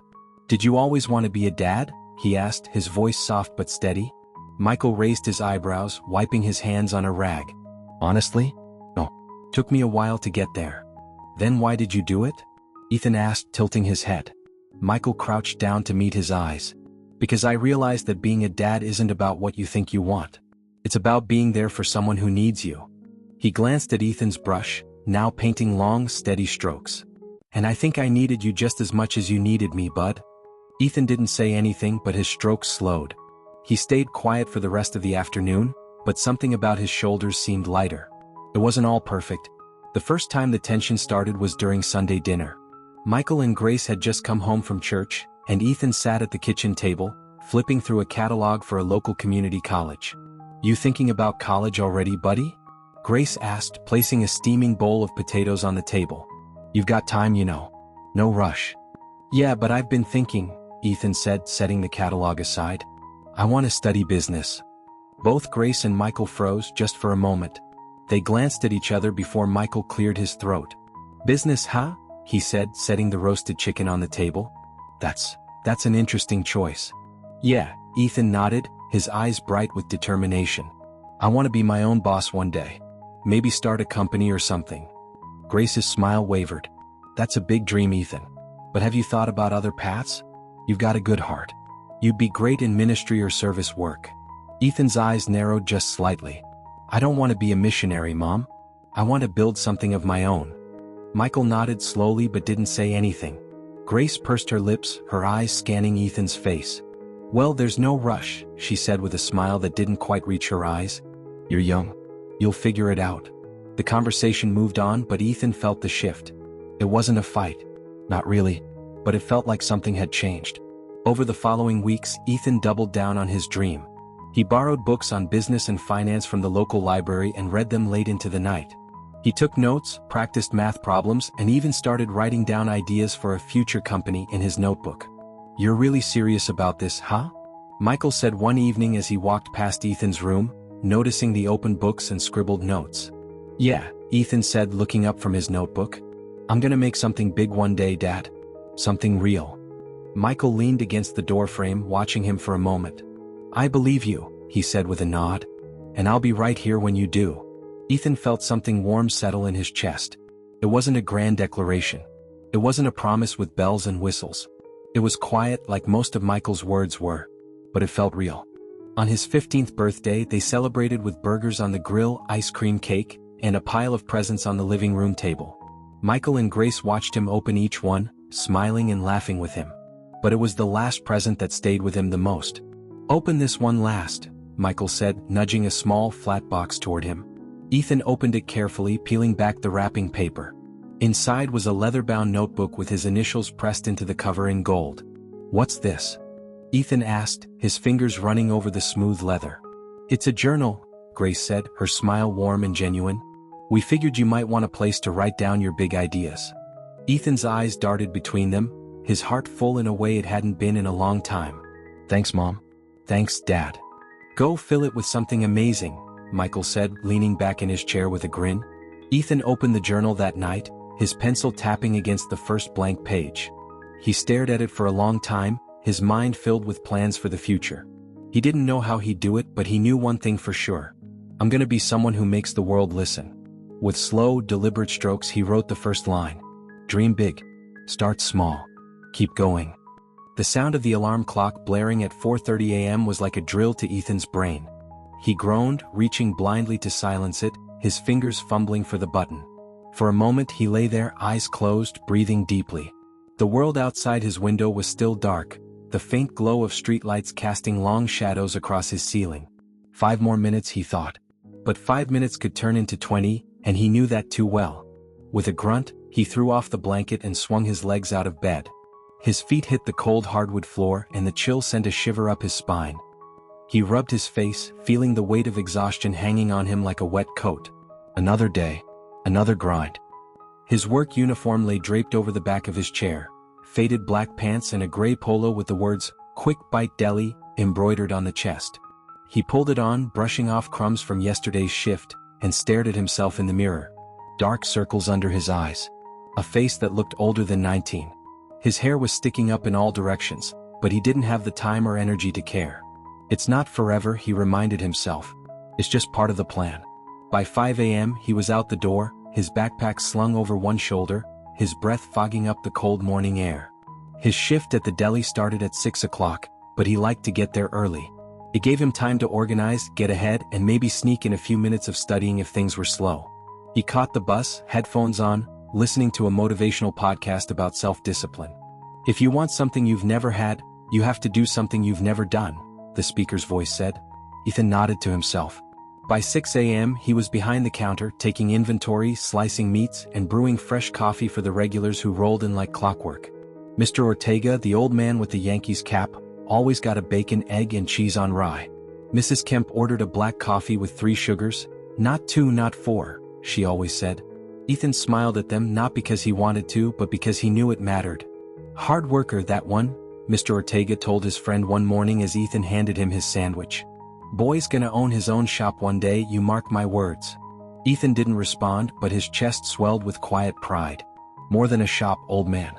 Speaker 1: "Did you always want to be a dad?" he asked, his voice soft but steady. Michael raised his eyebrows, wiping his hands on a rag. "Honestly? No. Took me a while to get there." "Then why did you do it?" Ethan asked, tilting his head. Michael crouched down to meet his eyes. "Because I realized that being a dad isn't about what you think you want. It's about being there for someone who needs you." He glanced at Ethan's brush, now painting long, steady strokes. "And I think I needed you just as much as you needed me, bud." Ethan didn't say anything, but his strokes slowed. He stayed quiet for the rest of the afternoon, but something about his shoulders seemed lighter. It wasn't all perfect. The first time the tension started was during Sunday dinner. Michael and Grace had just come home from church, and Ethan sat at the kitchen table, flipping through a catalog for a local community college. "You thinking about college already, buddy?" Grace asked, placing a steaming bowl of potatoes on the table. "You've got time, you know. No rush." "Yeah, but I've been thinking," Ethan said, setting the catalog aside. "I want to study business." Both Grace and Michael froze just for a moment. They glanced at each other before Michael cleared his throat. "Business, huh?" he said, setting the roasted chicken on the table. That's an interesting choice." "Yeah," Ethan nodded, his eyes bright with determination. "I want to be my own boss one day. Maybe start a company or something." Grace's smile wavered. "That's a big dream, Ethan. But have you thought about other paths? You've got a good heart. You'd be great in ministry or service work." Ethan's eyes narrowed just slightly. "I don't want to be a missionary, Mom. I want to build something of my own." Michael nodded slowly but didn't say anything. Grace pursed her lips, her eyes scanning Ethan's face. "Well, there's no rush," she said with a smile that didn't quite reach her eyes. "You're young. You'll figure it out." The conversation moved on, but Ethan felt the shift. It wasn't a fight. Not really. But it felt like something had changed. Over the following weeks, Ethan doubled down on his dream. He borrowed books on business and finance from the local library and read them late into the night. He took notes, practiced math problems, and even started writing down ideas for a future company in his notebook. "You're really serious about this, huh?" Michael said one evening as he walked past Ethan's room, noticing the open books and scribbled notes. "Yeah," Ethan said, looking up from his notebook. "I'm gonna make something big one day, Dad. Something real." Michael leaned against the doorframe, watching him for a moment. "I believe you," he said with a nod. "And I'll be right here when you do." Ethan felt something warm settle in his chest. It wasn't a grand declaration. It wasn't a promise with bells and whistles. It was quiet, like most of Michael's words were. But it felt real. On his 15th birthday, they celebrated with burgers on the grill, ice cream cake, and a pile of presents on the living room table. Michael and Grace watched him open each one, smiling and laughing with him. But it was the last present that stayed with him the most. "Open this one last," Michael said, nudging a small, flat box toward him. Ethan opened it carefully, peeling back the wrapping paper. Inside was a leather-bound notebook with his initials pressed into the cover in gold. "What's this?" Ethan asked, his fingers running over the smooth leather. "It's a journal," Grace said, her smile warm and genuine. "We figured you might want a place to write down your big ideas." Ethan's eyes darted between them, his heart full in a way it hadn't been in a long time. "Thanks, Mom." "Thanks, Dad." "Go fill it with something amazing," Michael said, leaning back in his chair with a grin. Ethan opened the journal that night, his pencil tapping against the first blank page. He stared at it for a long time, his mind filled with plans for the future. He didn't know how he'd do it, but he knew one thing for sure. "I'm gonna be someone who makes the world listen." With slow, deliberate strokes he wrote the first line. "Dream big. Start small. Keep going." The sound of the alarm clock blaring at 4:30 a.m. was like a drill to Ethan's brain. He groaned, reaching blindly to silence it, his fingers fumbling for the button. For a moment he lay there, eyes closed, breathing deeply. The world outside his window was still dark, the faint glow of streetlights casting long shadows across his ceiling. 5 more minutes, he thought. But 5 minutes could turn into 20, and he knew that too well. With a grunt, he threw off the blanket and swung his legs out of bed. His feet hit the cold hardwood floor and the chill sent a shiver up his spine. He rubbed his face, feeling the weight of exhaustion hanging on him like a wet coat. Another day. Another grind. His work uniform lay draped over the back of his chair, faded black pants and a gray polo with the words, "Quick Bite Deli," embroidered on the chest. He pulled it on, brushing off crumbs from yesterday's shift, and stared at himself in the mirror. Dark circles under his eyes. A face that looked older than 19. His hair was sticking up in all directions, but he didn't have the time or energy to care. "It's not forever," he reminded himself. "It's just part of the plan." By 5 a.m. he was out the door, his backpack slung over one shoulder, his breath fogging up the cold morning air. His shift at the deli started at 6 o'clock, but he liked to get there early. It gave him time to organize, get ahead, and maybe sneak in a few minutes of studying if things were slow. He caught the bus, headphones on, listening to a motivational podcast about self-discipline. "If you want something you've never had, you have to do something you've never done," the speaker's voice said. Ethan nodded to himself. By 6 a.m. he was behind the counter, taking inventory, slicing meats, and brewing fresh coffee for the regulars who rolled in like clockwork. Mr. Ortega, the old man with the Yankees cap, always got a bacon, egg, and cheese on rye. Mrs. Kemp ordered a black coffee with 3 sugars. "Not 2, not 4, she always said. Ethan smiled at them, not because he wanted to, but because he knew it mattered. "Hard worker, that one," Mr. Ortega told his friend one morning as Ethan handed him his sandwich. "Boy's gonna own his own shop one day, you mark my words." Ethan didn't respond, but his chest swelled with quiet pride. "More than a shop, old man.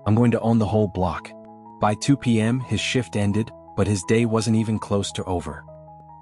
Speaker 1: I'm going to own the whole block." By 2 p.m. his shift ended, but his day wasn't even close to over.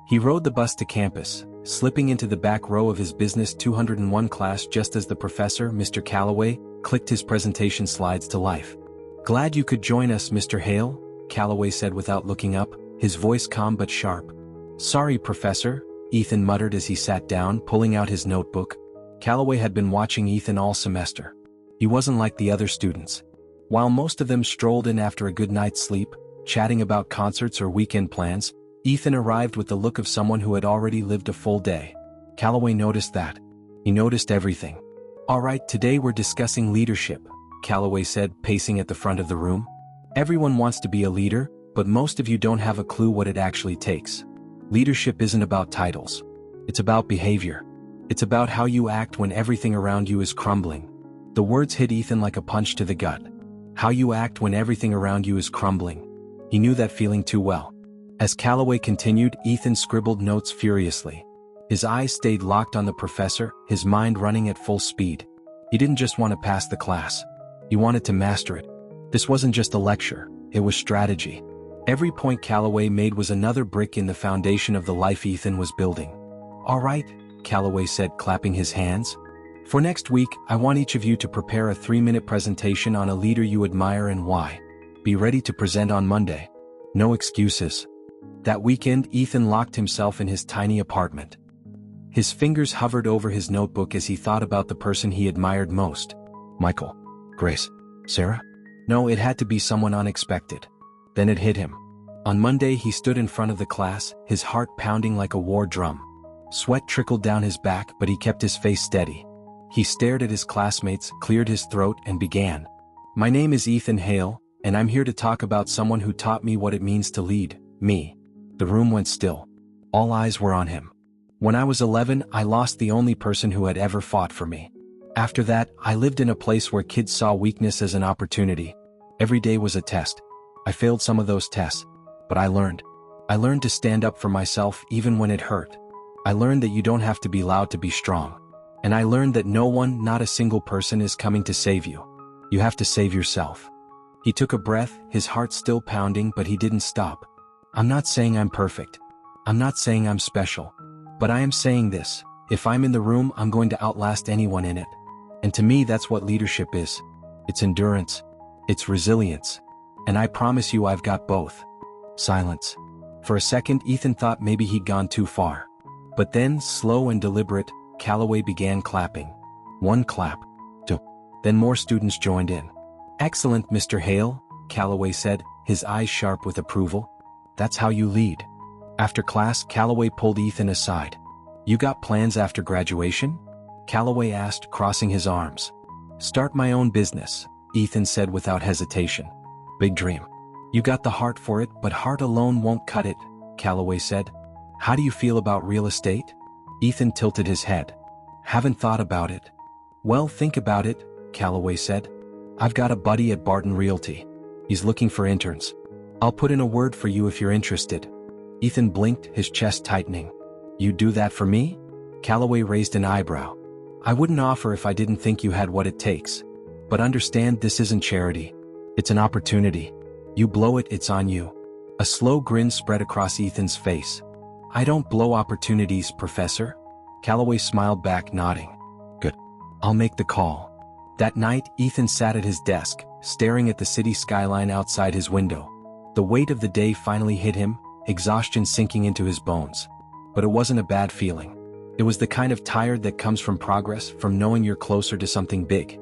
Speaker 1: He rode the bus to campus, slipping into the back row of his Business 201 class just as the professor, Mr. Calloway, clicked his presentation slides to life. "Glad you could join us, Mr. Hale," Calloway said without looking up, his voice calm but sharp. "Sorry, Professor," Ethan muttered as he sat down, pulling out his notebook. Calloway had been watching Ethan all semester. He wasn't like the other students. While most of them strolled in after a good night's sleep, chatting about concerts or weekend plans, Ethan arrived with the look of someone who had already lived a full day. Calloway noticed that. He noticed everything. "All right, today we're discussing leadership," Calloway said, pacing at the front of the room. "Everyone wants to be a leader, but most of you don't have a clue what it actually takes. Leadership isn't about titles. It's about behavior. It's about how you act when everything around you is crumbling." The words hit Ethan like a punch to the gut. How you act when everything around you is crumbling. He knew that feeling too well. As Calloway continued, Ethan scribbled notes furiously. His eyes stayed locked on the professor, his mind running at full speed. He didn't just want to pass the class. He wanted to master it. This wasn't just a lecture, it was strategy. Every point Calloway made was another brick in the foundation of the life Ethan was building. "All right," Calloway said, clapping his hands. "For next week, I want each of you to prepare a 3-minute presentation on a leader you admire and why. Be ready to present on Monday. No excuses." That weekend, Ethan locked himself in his tiny apartment. His fingers hovered over his notebook as he thought about the person he admired most. Michael. Grace. Sarah? No, it had to be someone unexpected. Then it hit him. On Monday, he stood in front of the class, his heart pounding like a war drum. Sweat trickled down his back, but he kept his face steady. He stared at his classmates, cleared his throat, and began. "My name is Ethan Hale, and I'm here to talk about someone who taught me what it means to lead, me. The room went still. All eyes were on him. When I was 11, I lost the only person who had ever fought for me. After that, I lived in a place where kids saw weakness as an opportunity. Every day was a test. I failed some of those tests, but I learned. I learned to stand up for myself even when it hurt. I learned that you don't have to be loud to be strong. And I learned that no one, not a single person, is coming to save you. You have to save yourself. He took a breath, his heart still pounding, but he didn't stop. I'm not saying I'm perfect. I'm not saying I'm special. But I am saying this: if I'm in the room, I'm going to outlast anyone in it. And to me, that's what leadership is. It's endurance. It's resilience. And I promise you I've got both. Silence. For a second, Ethan thought maybe he'd gone too far. But then, slow and deliberate, Calloway began clapping. One clap. Two. Then more students joined in. "Excellent, Mr. Hale," Calloway said, his eyes sharp with approval. "That's how you lead." After class, Calloway pulled Ethan aside. "You got plans after graduation?" Calloway asked, crossing his arms. "Start my own business," Ethan said without hesitation. "Big dream. You got the heart for it, but heart alone won't cut it," Calloway said. "How do you feel about real estate?" Ethan tilted his head. "Haven't thought about it." "Well, think about it," Calloway said. "I've got a buddy at Barton Realty. He's looking for interns. I'll put in a word for you if you're interested." Ethan blinked, his chest tightening. "You'd do that for me?" Calloway raised an eyebrow. "I wouldn't offer if I didn't think you had what it takes. But understand, this isn't charity. It's an opportunity. You blow it, it's on you." A slow grin spread across Ethan's face. "I don't blow opportunities, Professor." Calloway smiled back, nodding. "Good. I'll make the call." That night, Ethan sat at his desk, staring at the city skyline outside his window. The weight of the day finally hit him, exhaustion sinking into his bones. But it wasn't a bad feeling. It was the kind of tired that comes from progress, from knowing you're closer to something big.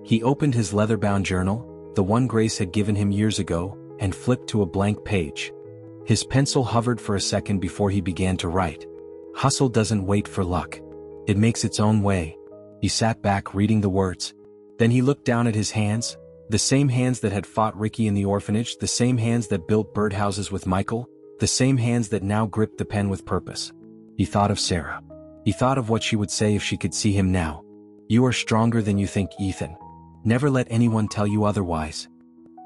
Speaker 1: He opened his leather-bound journal, the one Grace had given him years ago, and flipped to a blank page. His pencil hovered for a second before he began to write. "Hustle doesn't wait for luck. It makes its own way." He sat back, reading the words. Then he looked down at his hands, the same hands that had fought Ricky in the orphanage, the same hands that built birdhouses with Michael, the same hands that now gripped the pen with purpose. He thought of Sarah. He thought of what she would say if she could see him now. "You are stronger than you think, Ethan. Never let anyone tell you otherwise."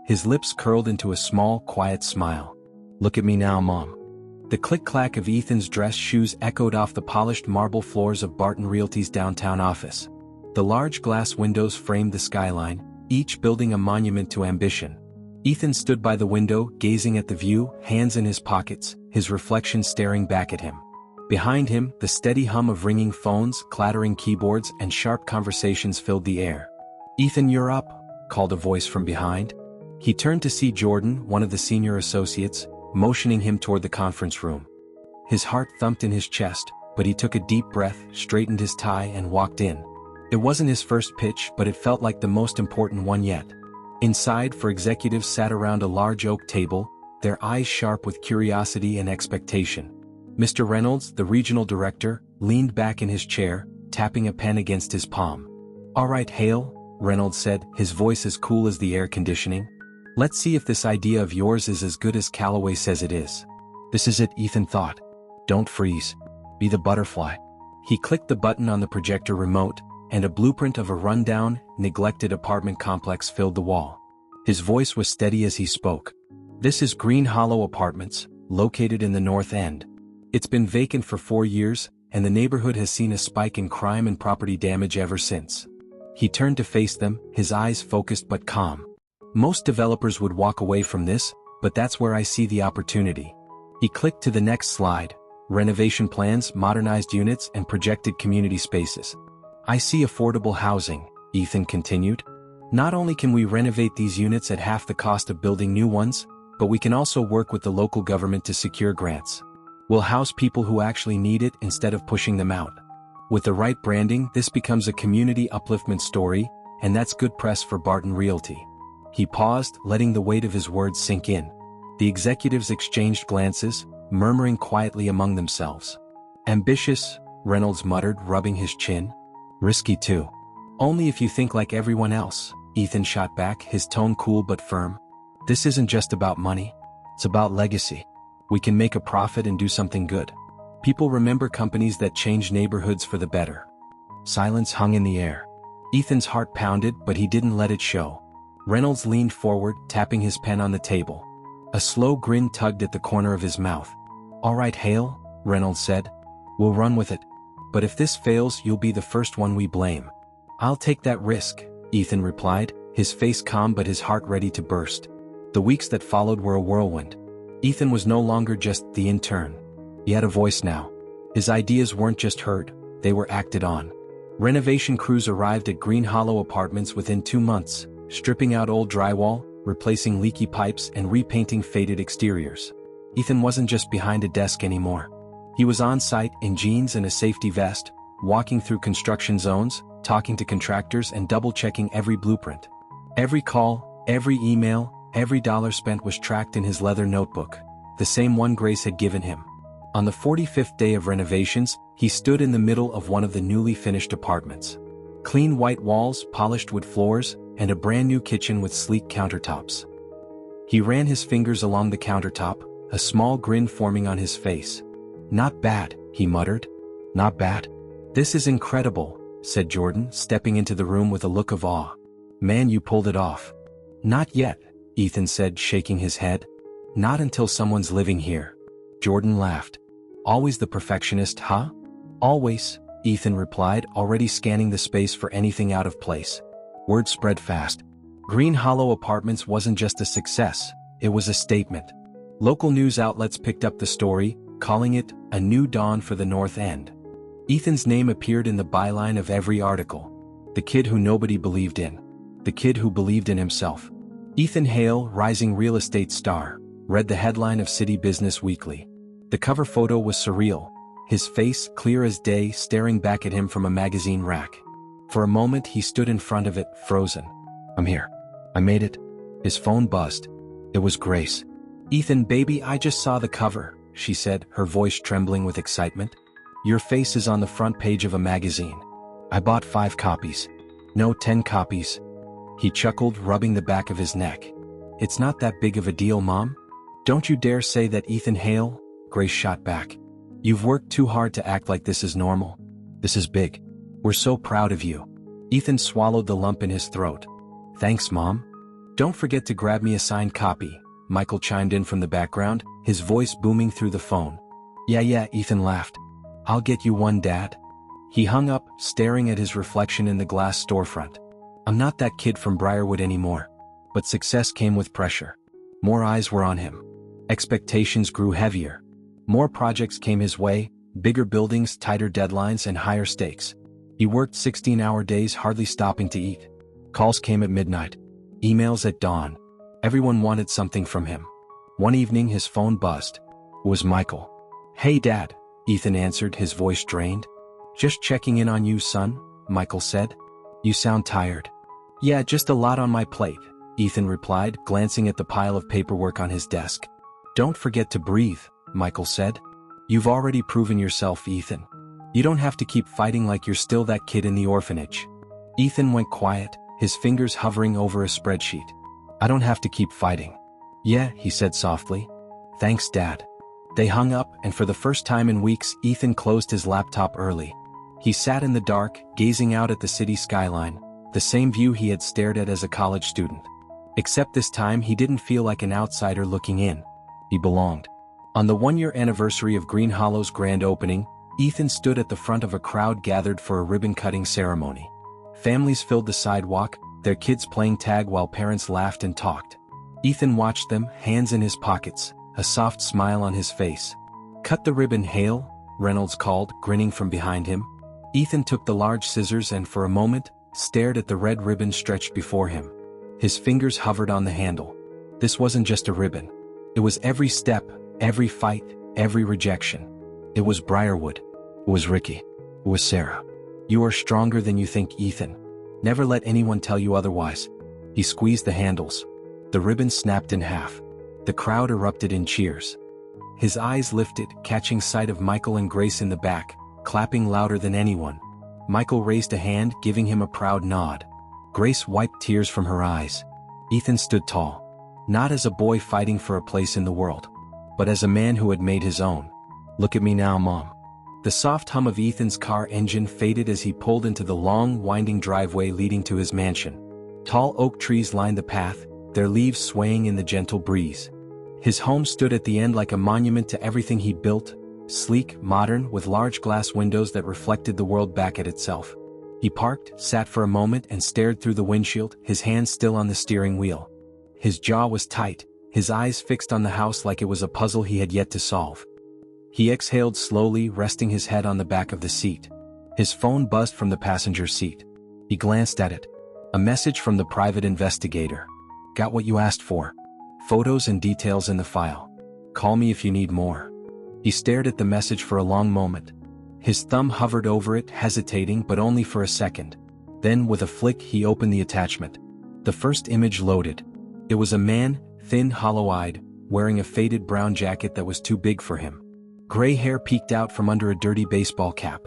Speaker 1: His lips curled into a small, quiet smile. "Look at me now, Mom." The click-clack of Ethan's dress shoes echoed off the polished marble floors of Barton Realty's downtown office. The large glass windows framed the skyline, each building a monument to ambition. Ethan stood by the window, gazing at the view, hands in his pockets, his reflection staring back at him. Behind him, the steady hum of ringing phones, clattering keyboards, and sharp conversations filled the air. "Ethan, you're up," called a voice from behind. He turned to see Jordan, one of the senior associates, motioning him toward the conference room. His heart thumped in his chest, but he took a deep breath, straightened his tie, and walked in. It wasn't his first pitch, but it felt like the most important one yet. Inside, four executives sat around a large oak table, their eyes sharp with curiosity and expectation. Mr. Reynolds, the regional director, leaned back in his chair, tapping a pen against his palm. "All right, Hale," Reynolds said, his voice as cool as the air conditioning. "Let's see if this idea of yours is as good as Calloway says it is." "This is it," Ethan thought. "Don't freeze. Be the butterfly." He clicked the button on the projector remote, and a blueprint of a rundown, neglected apartment complex filled the wall. His voice was steady as he spoke. "This is Green Hollow Apartments, located in the North End. It's been vacant for 4 years, and the neighborhood has seen a spike in crime and property damage ever since." He turned to face them, his eyes focused but calm. "Most developers would walk away from this, but that's where I see the opportunity." He clicked to the next slide: renovation plans, modernized units, and projected community spaces. "I see affordable housing," Ethan continued. "Not only can we renovate these units at half the cost of building new ones, but we can also work with the local government to secure grants. We'll house people who actually need it instead of pushing them out. With the right branding, this becomes a community upliftment story, and that's good press for Barton Realty." He paused, letting the weight of his words sink in. The executives exchanged glances, murmuring quietly among themselves. "Ambitious," Reynolds muttered, rubbing his chin. "Risky too." "Only if you think like everyone else," Ethan shot back, his tone cool but firm. This isn't just about money. It's about legacy. We can make a profit and do something good. People remember companies that change neighborhoods for the better. Silence hung in the air. Ethan's heart pounded, but he didn't let it show. Reynolds leaned forward, tapping his pen on the table. A slow grin tugged at the corner of his mouth. "All right, Hale," Reynolds said. "We'll run with it. But if this fails, you'll be the first one we blame." "I'll take that risk," Ethan replied, his face calm but his heart ready to burst. The weeks that followed were a whirlwind. Ethan was no longer just the intern. He had a voice now. His ideas weren't just heard, they were acted on. Renovation crews arrived at Green Hollow Apartments within 2 months, stripping out old drywall, replacing leaky pipes and repainting faded exteriors. Ethan wasn't just behind a desk anymore. He was on site in jeans and a safety vest, walking through construction zones, talking to contractors and double-checking every blueprint. Every call, every email, every dollar spent was tracked in his leather notebook, the same one Grace had given him. On the 45th day of renovations, he stood in the middle of one of the newly finished apartments. Clean white walls, polished wood floors, and a brand new kitchen with sleek countertops. He ran his fingers along the countertop, a small grin forming on his face. "Not bad," he muttered. "Not bad." "This is incredible," said Jordan, stepping into the room with a look of awe. "Man, you pulled it off." "Not yet," Ethan said, shaking his head. "Not until someone's living here." Jordan laughed. "Always the perfectionist, huh?" "Always," Ethan replied, already scanning the space for anything out of place. Word spread fast. Green Hollow Apartments wasn't just a success, it was a statement. Local news outlets picked up the story, calling it a new dawn for the North End. Ethan's name appeared in the byline of every article. The kid who nobody believed in. The kid who believed in himself. Ethan Hale, rising real estate star, read the headline of City Business Weekly. The cover photo was surreal, his face clear as day staring back at him from a magazine rack. For a moment he stood in front of it, frozen. "I'm here. I made it." His phone buzzed. It was Grace. "Ethan, baby, I just saw the cover," she said, her voice trembling with excitement. "Your face is on the front page of a magazine. I bought 5 copies. No, 10 copies." He chuckled, rubbing the back of his neck. "It's not that big of a deal, Mom." "Don't you dare say that, Ethan Hale," Grace shot back. "You've worked too hard to act like this is normal. This is big. We're so proud of you." Ethan swallowed the lump in his throat. "Thanks, Mom. Don't forget to grab me a signed copy," Michael chimed in from the background, his voice booming through the phone. Yeah, Ethan laughed. "I'll get you one, Dad." He hung up, staring at his reflection in the glass storefront. "I'm not that kid from Briarwood anymore." But success came with pressure. More eyes were on him. Expectations grew heavier. More projects came his way, bigger buildings, tighter deadlines, and higher stakes. He worked 16-hour days, hardly stopping to eat. Calls came at midnight. Emails at dawn. Everyone wanted something from him. One evening his phone buzzed. It was Michael. "Hey, Dad," Ethan answered, his voice drained. "Just checking in on you, son," Michael said. "You sound tired." "Yeah, just a lot on my plate," Ethan replied, glancing at the pile of paperwork on his desk. "Don't forget to breathe," Michael said. "You've already proven yourself, Ethan. You don't have to keep fighting like you're still that kid in the orphanage." Ethan went quiet, his fingers hovering over a spreadsheet. "I don't have to keep fighting." "Yeah," he said softly. "Thanks, Dad." They hung up, and for the first time in weeks, Ethan closed his laptop early. He sat in the dark, gazing out at the city skyline, the same view he had stared at as a college student. Except this time he didn't feel like an outsider looking in. He belonged. On the 1-year anniversary of Green Hollow's grand opening, Ethan stood at the front of a crowd gathered for a ribbon-cutting ceremony. Families filled the sidewalk, their kids playing tag while parents laughed and talked. Ethan watched them, hands in his pockets, a soft smile on his face. "Cut the ribbon, Hale," Reynolds called, grinning from behind him. Ethan took the large scissors and for a moment, stared at the red ribbon stretched before him. His fingers hovered on the handle. This wasn't just a ribbon. It was every step, every fight, every rejection. It was Briarwood. It was Ricky. It was Sarah. "You are stronger than you think, Ethan. Never let anyone tell you otherwise." He squeezed the handles. The ribbon snapped in half. The crowd erupted in cheers. His eyes lifted, catching sight of Michael and Grace in the back, clapping louder than anyone. Michael raised a hand, giving him a proud nod. Grace wiped tears from her eyes. Ethan stood tall. Not as a boy fighting for a place in the world, but as a man who had made his own. "Look at me now, Mom." The soft hum of Ethan's car engine faded as he pulled into the long, winding driveway leading to his mansion. Tall oak trees lined the path, their leaves swaying in the gentle breeze. His home stood at the end like a monument to everything he built, sleek, modern, with large glass windows that reflected the world back at itself. He parked, sat for a moment and stared through the windshield, his hands still on the steering wheel. His jaw was tight, his eyes fixed on the house like it was a puzzle he had yet to solve. He exhaled slowly, resting his head on the back of the seat. His phone buzzed from the passenger seat. He glanced at it. A message from the private investigator. "Got what you asked for. Photos and details in the file. Call me if you need more." He stared at the message for a long moment. His thumb hovered over it, hesitating but only for a second. Then, with a flick, he opened the attachment. The first image loaded. It was a man, thin, hollow-eyed, wearing a faded brown jacket that was too big for him. Gray hair peeked out from under a dirty baseball cap.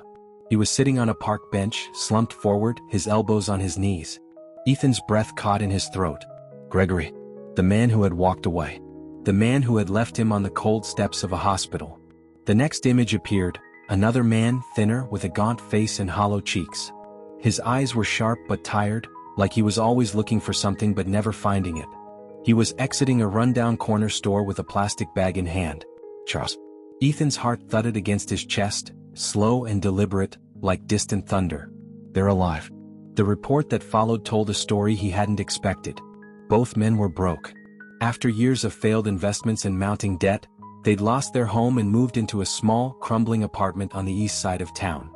Speaker 1: He was sitting on a park bench, slumped forward, his elbows on his knees. Ethan's breath caught in his throat. Gregory. The man who had walked away. The man who had left him on the cold steps of a hospital. The next image appeared, another man, thinner, with a gaunt face and hollow cheeks. His eyes were sharp but tired, like he was always looking for something but never finding it. He was exiting a rundown corner store with a plastic bag in hand. "Charles." Ethan's heart thudded against his chest, slow and deliberate, like distant thunder. "They're alive." The report that followed told a story he hadn't expected. Both men were broke. After years of failed investments and mounting debt, they'd lost their home and moved into a small, crumbling apartment on the east side of town.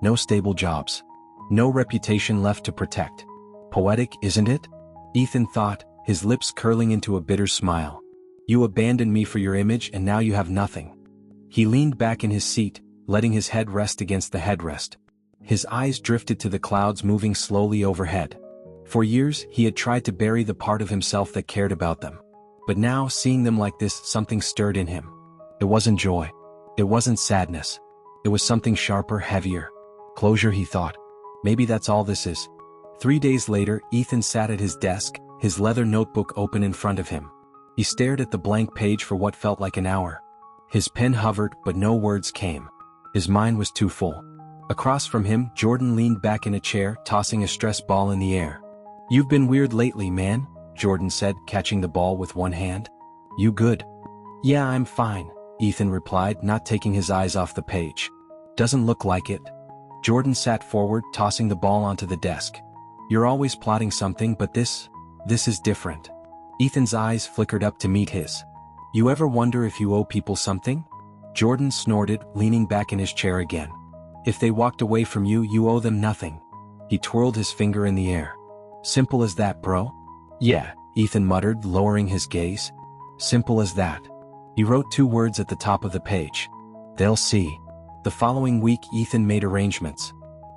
Speaker 1: No stable jobs. No reputation left to protect. Poetic, isn't it? Ethan thought, his lips curling into a bitter smile. "You abandoned me for your image and now you have nothing." He leaned back in his seat, letting his head rest against the headrest. His eyes drifted to the clouds moving slowly overhead. For years, he had tried to bury the part of himself that cared about them. But now, seeing them like this, something stirred in him. It wasn't joy. It wasn't sadness. It was something sharper, heavier. Closure, he thought. Maybe that's all this is. 3 days later, Ethan sat at his desk, his leather notebook open in front of him. He stared at the blank page for what felt like an hour. His pen hovered, but no words came. His mind was too full. Across from him, Jordan leaned back in a chair, tossing a stress ball in the air. "You've been weird lately, man," Jordan said, catching the ball with one hand. "You good?" "Yeah, I'm fine," Ethan replied, not taking his eyes off the page. "Doesn't look like it." Jordan sat forward, tossing the ball onto the desk. "You're always plotting something, but this is different." Ethan's eyes flickered up to meet his. "You ever wonder if you owe people something?" Jordan snorted, leaning back in his chair again. "If they walked away from you, you owe them nothing." He twirled his finger in the air. "Simple as that, bro?" "Yeah," Ethan muttered, lowering his gaze. "Simple as that." He wrote 2 words at the top of the page. "They'll see." The following week, Ethan made arrangements.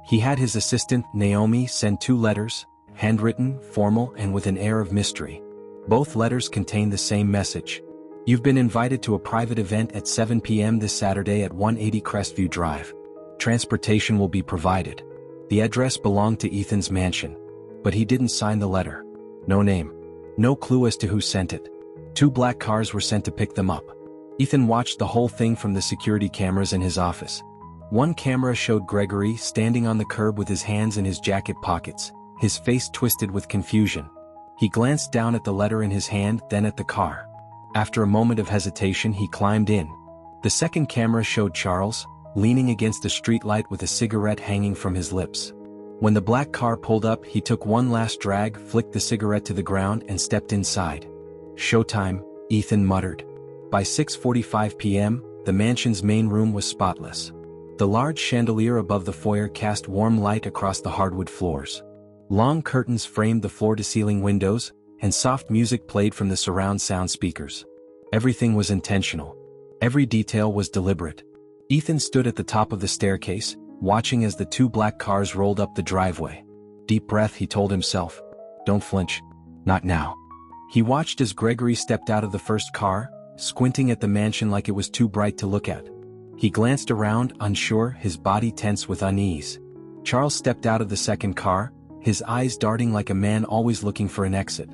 Speaker 1: He had his assistant, Naomi, send 2 letters, handwritten, formal, and with an air of mystery. Both letters contained the same message. "You've been invited to a private event at 7 p.m. this Saturday at 180 Crestview Drive. Transportation will be provided." The address belonged to Ethan's mansion. But he didn't sign the letter. No name. No clue as to who sent it. 2 black cars were sent to pick them up. Ethan watched the whole thing from the security cameras in his office. One camera showed Gregory standing on the curb with his hands in his jacket pockets, his face twisted with confusion. He glanced down at the letter in his hand, then at the car. After a moment of hesitation, he climbed in. The second camera showed Charles, leaning against a streetlight with a cigarette hanging from his lips. When the black car pulled up, he took one last drag, flicked the cigarette to the ground, and stepped inside. "Showtime," Ethan muttered. By 6:45 p.m., the mansion's main room was spotless. The large chandelier above the foyer cast warm light across the hardwood floors. Long curtains framed the floor-to-ceiling windows, and soft music played from the surround sound speakers. Everything was intentional. Every detail was deliberate. Ethan stood at the top of the staircase, watching as the 2 black cars rolled up the driveway. Deep breath, he told himself. Don't flinch. Not now. He watched as Gregory stepped out of the first car, squinting at the mansion like it was too bright to look at. He glanced around, unsure, his body tense with unease. Charles stepped out of the second car, his eyes darting like a man always looking for an exit.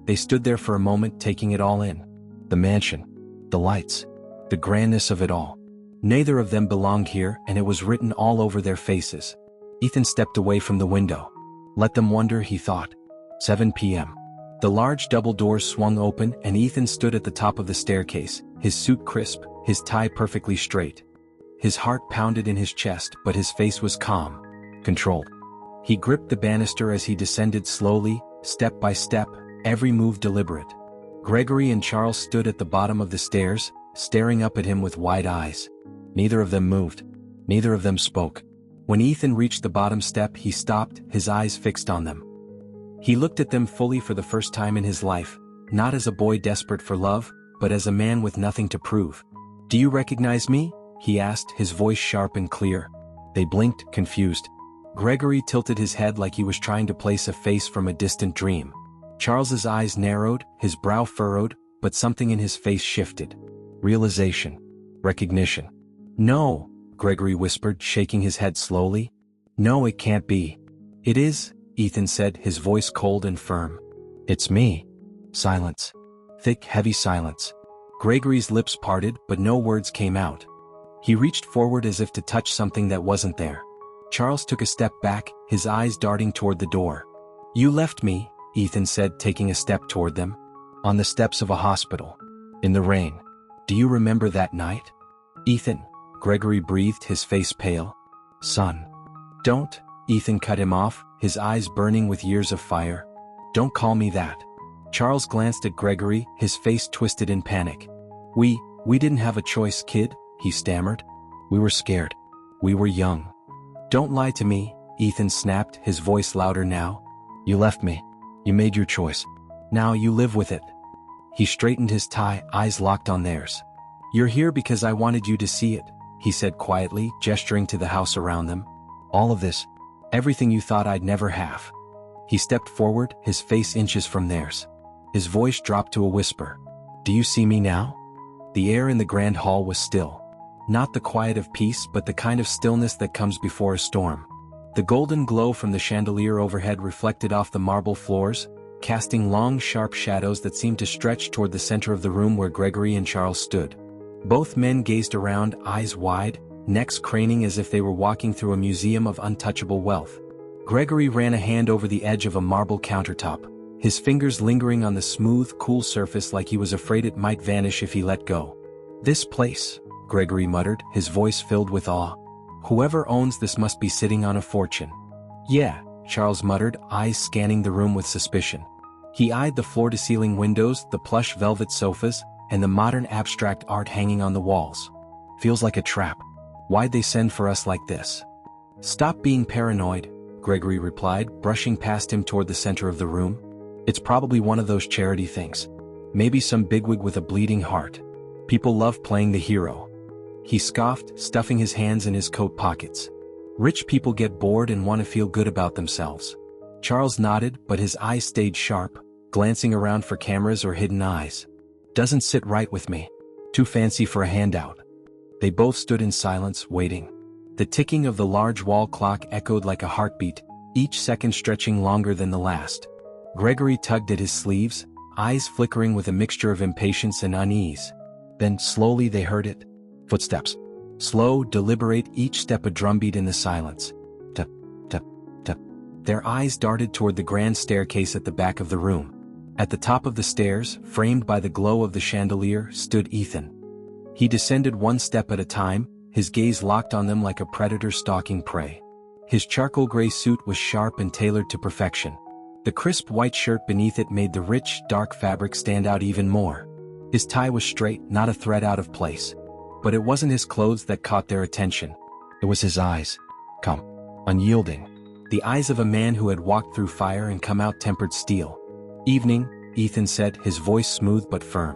Speaker 1: They stood there for a moment, taking it all in. The mansion, the lights, the grandness of it all. Neither of them belonged here, and it was written all over their faces. Ethan stepped away from the window. Let them wonder, he thought. 7 p.m. The large double doors swung open, and Ethan stood at the top of the staircase, his suit crisp, his tie perfectly straight. His heart pounded in his chest, but his face was calm, controlled. He gripped the banister as he descended slowly, step by step, every move deliberate. Gregory and Charles stood at the bottom of the stairs, staring up at him with wide eyes. Neither of them moved. Neither of them spoke. When Ethan reached the bottom step, he stopped, his eyes fixed on them. He looked at them fully for the first time in his life, not as a boy desperate for love, but as a man with nothing to prove. "Do you recognize me?" he asked, his voice sharp and clear. They blinked, confused. Gregory tilted his head like he was trying to place a face from a distant dream. Charles's eyes narrowed, his brow furrowed, but something in his face shifted. Realization. Recognition. "No," Gregory whispered, shaking his head slowly. "No, it can't be." "It is," Ethan said, his voice cold and firm. "It's me." Silence. Thick, heavy silence. Gregory's lips parted, but no words came out. He reached forward as if to touch something that wasn't there. Charles took a step back, his eyes darting toward the door. "You left me," Ethan said, taking a step toward them. "On the steps of a hospital. In the rain. Do you remember that night?" "Ethan," Gregory breathed, his face pale. "Son." "Don't," Ethan cut him off, his eyes burning with years of fire. "Don't call me that." Charles glanced at Gregory, his face twisted in panic. We didn't have a choice, kid," he stammered. "We were scared. We were young." "Don't lie to me," Ethan snapped, his voice louder now. "You left me. You made your choice. Now you live with it." He straightened his tie, eyes locked on theirs. "You're here because I wanted you to see it," he said quietly, gesturing to the house around them. "All of this. Everything you thought I'd never have." He stepped forward, his face inches from theirs. His voice dropped to a whisper. "Do you see me now?" The air in the grand hall was still. Not the quiet of peace, but the kind of stillness that comes before a storm. The golden glow from the chandelier overhead reflected off the marble floors, casting long, sharp shadows that seemed to stretch toward the center of the room where Gregory and Charles stood. Both men gazed around, eyes wide, necks craning as if they were walking through a museum of untouchable wealth. Gregory ran a hand over the edge of a marble countertop, his fingers lingering on the smooth, cool surface like he was afraid it might vanish if he let go. "This place," Gregory muttered, his voice filled with awe. "Whoever owns this must be sitting on a fortune." "Yeah," Charles muttered, eyes scanning the room with suspicion. He eyed the floor-to-ceiling windows, the plush velvet sofas, and the modern abstract art hanging on the walls. "Feels like a trap. Why'd they send for us like this?" "Stop being paranoid," Gregory replied, brushing past him toward the center of the room. "It's probably one of those charity things. Maybe some bigwig with a bleeding heart. People love playing the hero." He scoffed, stuffing his hands in his coat pockets. "Rich people get bored and want to feel good about themselves." Charles nodded, but his eyes stayed sharp, glancing around for cameras or hidden eyes. "Doesn't sit right with me. Too fancy for a handout." They both stood in silence, waiting. The ticking of the large wall clock echoed like a heartbeat, each second stretching longer than the last. Gregory tugged at his sleeves, eyes flickering with a mixture of impatience and unease. Then, slowly they heard it. Footsteps. Slow, deliberate, each step a drumbeat in the silence. Tap, tap, tap. Their eyes darted toward the grand staircase at the back of the room. At the top of the stairs, framed by the glow of the chandelier, stood Ethan. He descended one step at a time, his gaze locked on them like a predator stalking prey. His charcoal gray suit was sharp and tailored to perfection. The crisp white shirt beneath it made the rich, dark fabric stand out even more. His tie was straight, not a thread out of place. But it wasn't his clothes that caught their attention. It was his eyes. Calm. Unyielding. The eyes of a man who had walked through fire and come out tempered steel. "Evening," Ethan said, his voice smooth but firm.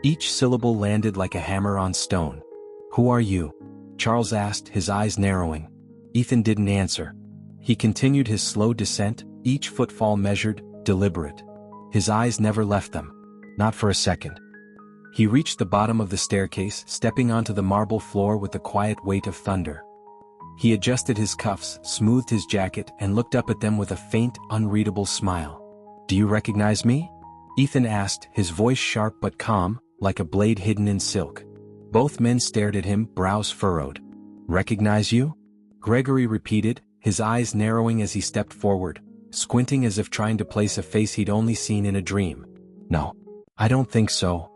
Speaker 1: Each syllable landed like a hammer on stone. "Who are you?" Charles asked, his eyes narrowing. Ethan didn't answer. He continued his slow descent, each footfall measured, deliberate. His eyes never left them. Not for a second. He reached the bottom of the staircase, stepping onto the marble floor with the quiet weight of thunder. He adjusted his cuffs, smoothed his jacket, and looked up at them with a faint, unreadable smile. "Do you recognize me?" Ethan asked, his voice sharp but calm, like a blade hidden in silk. Both men stared at him, brows furrowed. "Recognize you?" Gregory repeated, his eyes narrowing as he stepped forward, squinting as if trying to place a face he'd only seen in a dream. "No. I don't think so."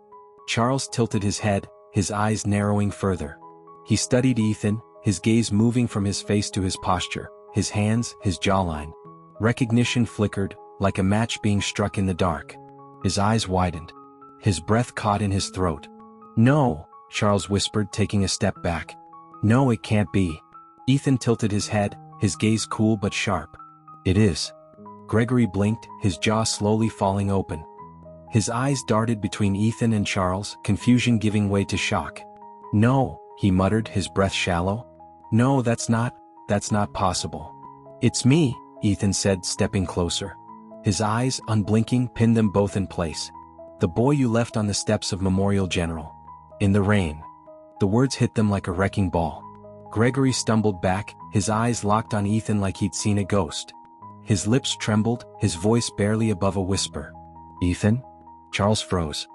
Speaker 1: Charles tilted his head, his eyes narrowing further. He studied Ethan, his gaze moving from his face to his posture, his hands, his jawline. Recognition flickered, like a match being struck in the dark. His eyes widened. His breath caught in his throat. "No," Charles whispered, taking a step back. "No, it can't be." Ethan tilted his head, his gaze cool but sharp. "It is." Gregory blinked, his jaw slowly falling open. His eyes darted between Ethan and Charles, confusion giving way to shock. "No," he muttered, his breath shallow. "No, that's not possible." "It's me," Ethan said, stepping closer. His eyes, unblinking, pinned them both in place. "The boy you left on the steps of Memorial General. In the rain." The words hit them like a wrecking ball. Gregory stumbled back, his eyes locked on Ethan like he'd seen a ghost. His lips trembled, his voice barely above a whisper. "Ethan?" Charles froze.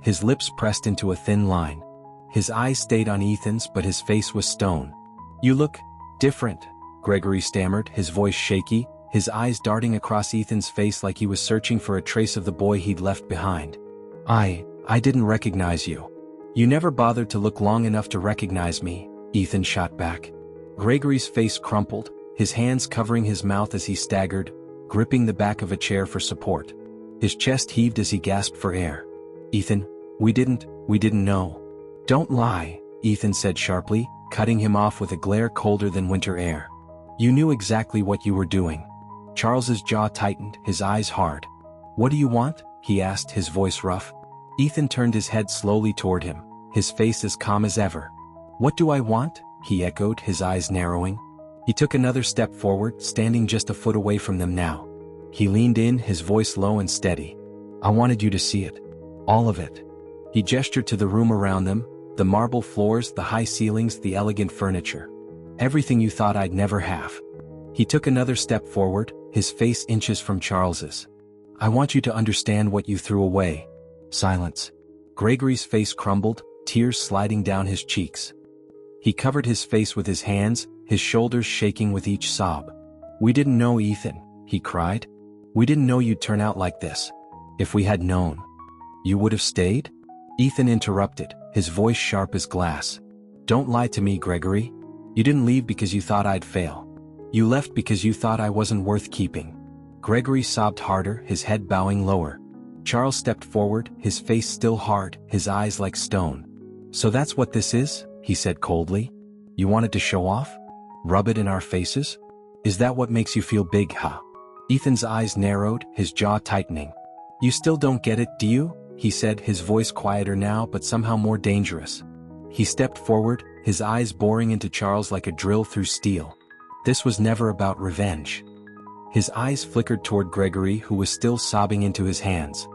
Speaker 1: His lips pressed into a thin line. His eyes stayed on Ethan's, but his face was stone. "You look different," Gregory stammered, his voice shaky, his eyes darting across Ethan's face like he was searching for a trace of the boy he'd left behind. I didn't recognize you." "You never bothered to look long enough to recognize me," Ethan shot back. Gregory's face crumpled, his hands covering his mouth as he staggered, gripping the back of a chair for support. His chest heaved as he gasped for air. "Ethan, we didn't know." "Don't lie," Ethan said sharply, cutting him off with a glare colder than winter air. "You knew exactly what you were doing." Charles's jaw tightened, his eyes hard. "What do you want?" he asked, his voice rough. Ethan turned his head slowly toward him, his face as calm as ever. "What do I want?" he echoed, his eyes narrowing. He took another step forward, standing just a foot away from them now. He leaned in, his voice low and steady. "I wanted you to see it. All of it." He gestured to the room around them, the marble floors, the high ceilings, the elegant furniture. "Everything you thought I'd never have." He took another step forward, his face inches from Charles's. "I want you to understand what you threw away." Silence. Gregory's face crumbled, tears sliding down his cheeks. He covered his face with his hands, his shoulders shaking with each sob. "We didn't know, Ethan," he cried. "We didn't know you'd turn out like this. If we had known." "You would have stayed?" Ethan interrupted, his voice sharp as glass. "Don't lie to me, Gregory. You didn't leave because you thought I'd fail. You left because you thought I wasn't worth keeping." Gregory sobbed harder, his head bowing lower. Charles stepped forward, his face still hard, his eyes like stone. "So that's what this is?" he said coldly. "You wanted to show off? Rub it in our faces? Is that what makes you feel big, huh?" Ethan's eyes narrowed, his jaw tightening. "You still don't get it, do you?" he said, his voice quieter now but somehow more dangerous. He stepped forward, his eyes boring into Charles like a drill through steel. This was never about revenge. His eyes flickered toward Gregory, who was still sobbing into his hands.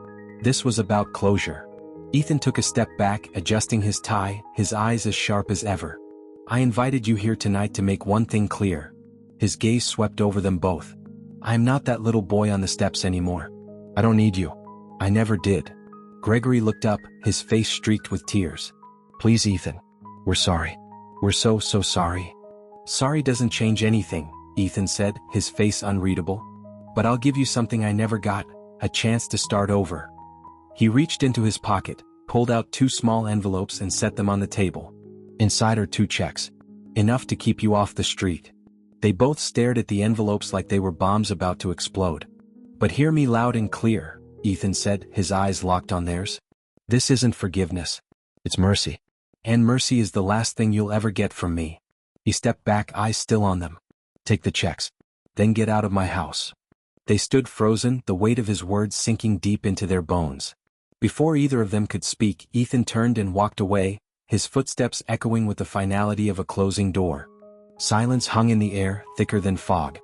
Speaker 1: This was about closure. Ethan took a step back, adjusting his tie, his eyes as sharp as ever. "I invited you here tonight to make one thing clear." His gaze swept over them both. "I am not that little boy on the steps anymore. I don't need you. I never did." Gregory looked up, his face streaked with tears. "Please, Ethan. We're sorry. We're so sorry." "Sorry doesn't change anything," Ethan said, his face unreadable. "But I'll give you something I never got, a chance to start over." He reached into his pocket, pulled out 2 small envelopes and set them on the table. "Inside are 2 checks. Enough to keep you off the street." They both stared at the envelopes like they were bombs about to explode. "But hear me loud and clear," Ethan said, his eyes locked on theirs. "This isn't forgiveness. It's mercy. And mercy is the last thing you'll ever get from me." He stepped back, eyes still on them. "Take the checks. Then get out of my house." They stood frozen, the weight of his words sinking deep into their bones. Before either of them could speak, Ethan turned and walked away, his footsteps echoing with the finality of a closing door. Silence hung in the air, thicker than fog.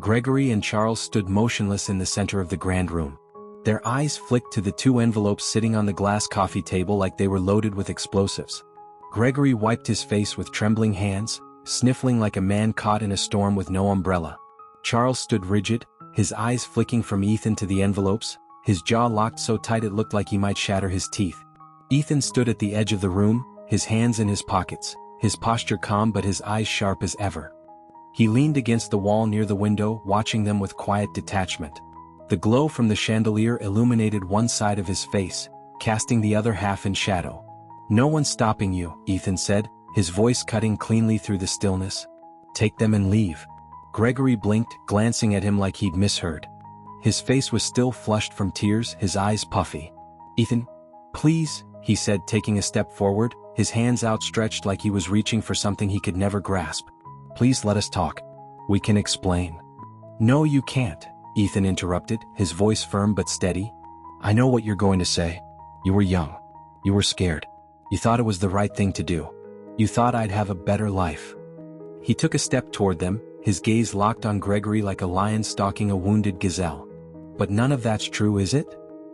Speaker 1: Gregory and Charles stood motionless in the center of the grand room. Their eyes flicked to the 2 envelopes sitting on the glass coffee table like they were loaded with explosives. Gregory wiped his face with trembling hands, sniffling like a man caught in a storm with no umbrella. Charles stood rigid, his eyes flicking from Ethan to the envelopes, his jaw locked so tight it looked like he might shatter his teeth. Ethan stood at the edge of the room, his hands in his pockets, his posture calm but his eyes sharp as ever. He leaned against the wall near the window, watching them with quiet detachment. The glow from the chandelier illuminated one side of his face, casting the other half in shadow. "No one's stopping you," Ethan said, his voice cutting cleanly through the stillness. "Take them and leave." Gregory blinked, glancing at him like he'd misheard. His face was still flushed from tears, his eyes puffy. "Ethan, please," he said, taking a step forward, his hands outstretched like he was reaching for something he could never grasp. "Please let us talk. We can explain." "No, you can't," Ethan interrupted, his voice firm but steady. "I know what you're going to say. You were young. You were scared. You thought it was the right thing to do. You thought I'd have a better life." He took a step toward them, his gaze locked on Gregory like a lion stalking a wounded gazelle. "But none of that's true, is it?"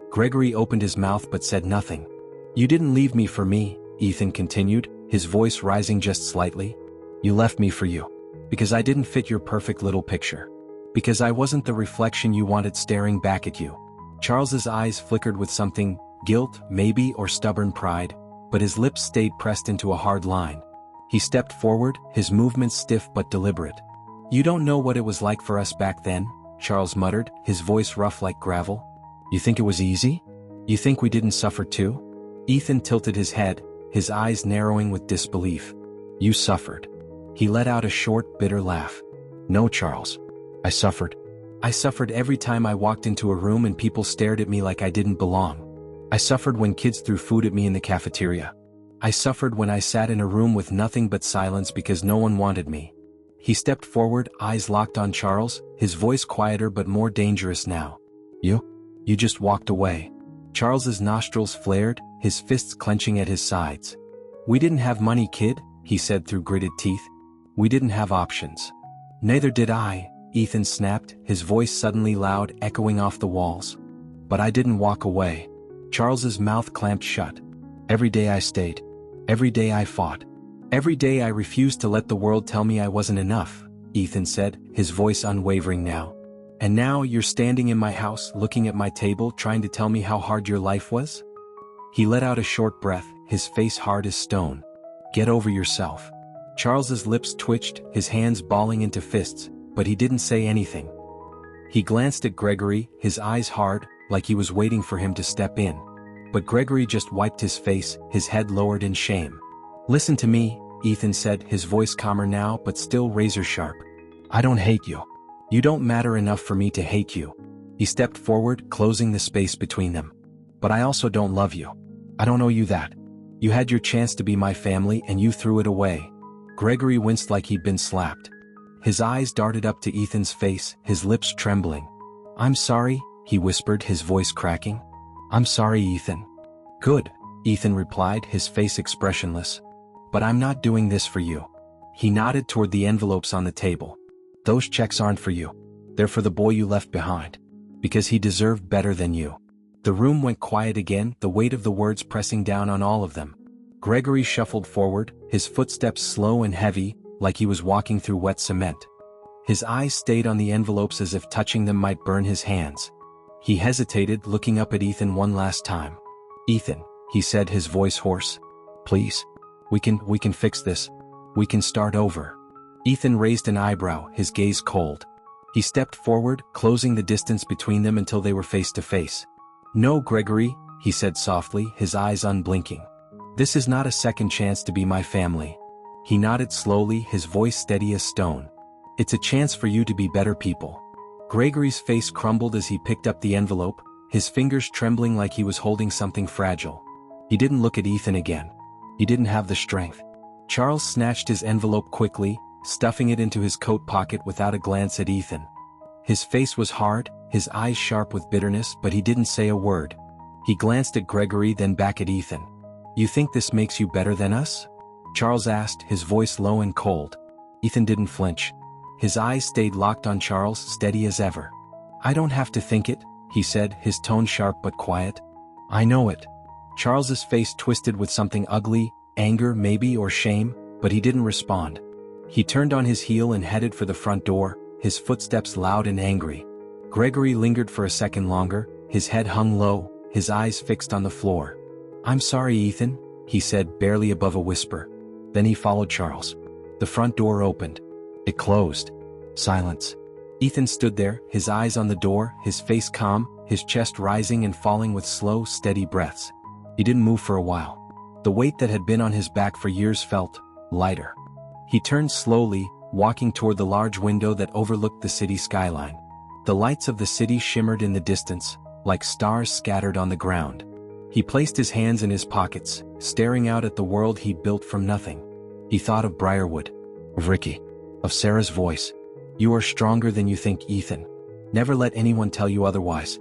Speaker 1: Gregory opened his mouth but said nothing. "You didn't leave me for me," Ethan continued, his voice rising just slightly. "You left me for you. Because I didn't fit your perfect little picture. Because I wasn't the reflection you wanted staring back at you." Charles's eyes flickered with something, guilt, maybe, or stubborn pride, but his lips stayed pressed into a hard line. He stepped forward, his movements stiff but deliberate. "You don't know what it was like for us back then," Charles muttered, his voice rough like gravel. "You think it was easy? You think we didn't suffer too?" Ethan tilted his head, his eyes narrowing with disbelief. "You suffered." He let out a short, bitter laugh. "No, Charles. I suffered. I suffered every time I walked into a room and people stared at me like I didn't belong. I suffered when kids threw food at me in the cafeteria. I suffered when I sat in a room with nothing but silence because no one wanted me." He stepped forward, eyes locked on Charles, his voice quieter but more dangerous now. You just walked away." Charles's nostrils flared, his fists clenching at his sides. "We didn't have money, kid," he said through gritted teeth. "We didn't have options." "Neither did I," Ethan snapped, his voice suddenly loud, echoing off the walls. "But I didn't walk away." Charles's mouth clamped shut. "Every day I stayed. Every day I fought. Every day I refused to let the world tell me I wasn't enough," Ethan said, his voice unwavering now. "And now you're standing in my house, looking at my table, trying to tell me how hard your life was?" He let out a short breath, his face hard as stone. "Get over yourself." Charles's lips twitched, his hands balling into fists, but he didn't say anything. He glanced at Gregory, his eyes hard, like he was waiting for him to step in. But Gregory just wiped his face, his head lowered in shame. "Listen to me," Ethan said, his voice calmer now but still razor-sharp. "I don't hate you. You don't matter enough for me to hate you." He stepped forward, closing the space between them. "But I also don't love you. I don't owe you that. You had your chance to be my family and you threw it away." Gregory winced like he'd been slapped. His eyes darted up to Ethan's face, his lips trembling. "I'm sorry," he whispered, his voice cracking. "I'm sorry, Ethan." "Good," Ethan replied, his face expressionless. "But I'm not doing this for you." He nodded toward the envelopes on the table. "Those checks aren't for you. They're for the boy you left behind. Because he deserved better than you." The room went quiet again, the weight of the words pressing down on all of them. Gregory shuffled forward, his footsteps slow and heavy, like he was walking through wet cement. His eyes stayed on the envelopes as if touching them might burn his hands. He hesitated, looking up at Ethan one last time. "Ethan," he said, his voice hoarse. "Please. We can fix this. We can start over." Ethan raised an eyebrow, his gaze cold. He stepped forward, closing the distance between them until they were face to face. "No, Gregory," he said softly, his eyes unblinking. "This is not a second chance to be my family." He nodded slowly, his voice steady as stone. "It's a chance for you to be better people." Gregory's face crumbled as he picked up the envelope, his fingers trembling like he was holding something fragile. He didn't look at Ethan again. He didn't have the strength. Charles snatched his envelope quickly, stuffing it into his coat pocket without a glance at Ethan. His face was hard, his eyes sharp with bitterness, but he didn't say a word. He glanced at Gregory, then back at Ethan. "You think this makes you better than us?" Charles asked, his voice low and cold. Ethan didn't flinch. His eyes stayed locked on Charles, steady as ever. "I don't have to think it," he said, his tone sharp but quiet. "I know it." Charles's face twisted with something ugly, anger maybe or shame, but he didn't respond. He turned on his heel and headed for the front door, his footsteps loud and angry. Gregory lingered for a second longer, his head hung low, his eyes fixed on the floor. "I'm sorry, Ethan," he said, barely above a whisper. Then he followed Charles. The front door opened. It closed. Silence. Ethan stood there, his eyes on the door, his face calm, his chest rising and falling with slow, steady breaths. He didn't move for a while. The weight that had been on his back for years felt lighter. He turned slowly, walking toward the large window that overlooked the city skyline. The lights of the city shimmered in the distance, like stars scattered on the ground. He placed his hands in his pockets, staring out at the world he built from nothing. He thought of Briarwood, of Ricky, of Sarah's voice. "You are stronger than you think, Ethan. Never let anyone tell you otherwise."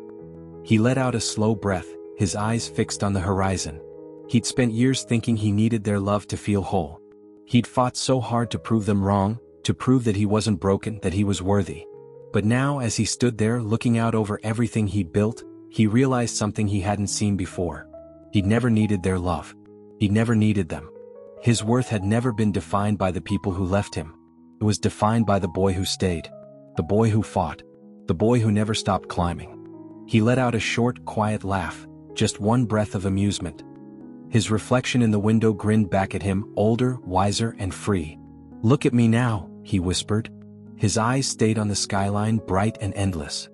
Speaker 1: He let out a slow breath, his eyes fixed on the horizon. He'd spent years thinking he needed their love to feel whole. He'd fought so hard to prove them wrong, to prove that he wasn't broken, that he was worthy. But now, as he stood there looking out over everything he'd built, he realized something he hadn't seen before. He'd never needed their love. He'd never needed them. His worth had never been defined by the people who left him. It was defined by the boy who stayed. The boy who fought. The boy who never stopped climbing. He let out a short, quiet laugh, just one breath of amusement. His reflection in the window grinned back at him, older, wiser, and free. "Look at me now," he whispered. His eyes stayed on the skyline, bright and endless.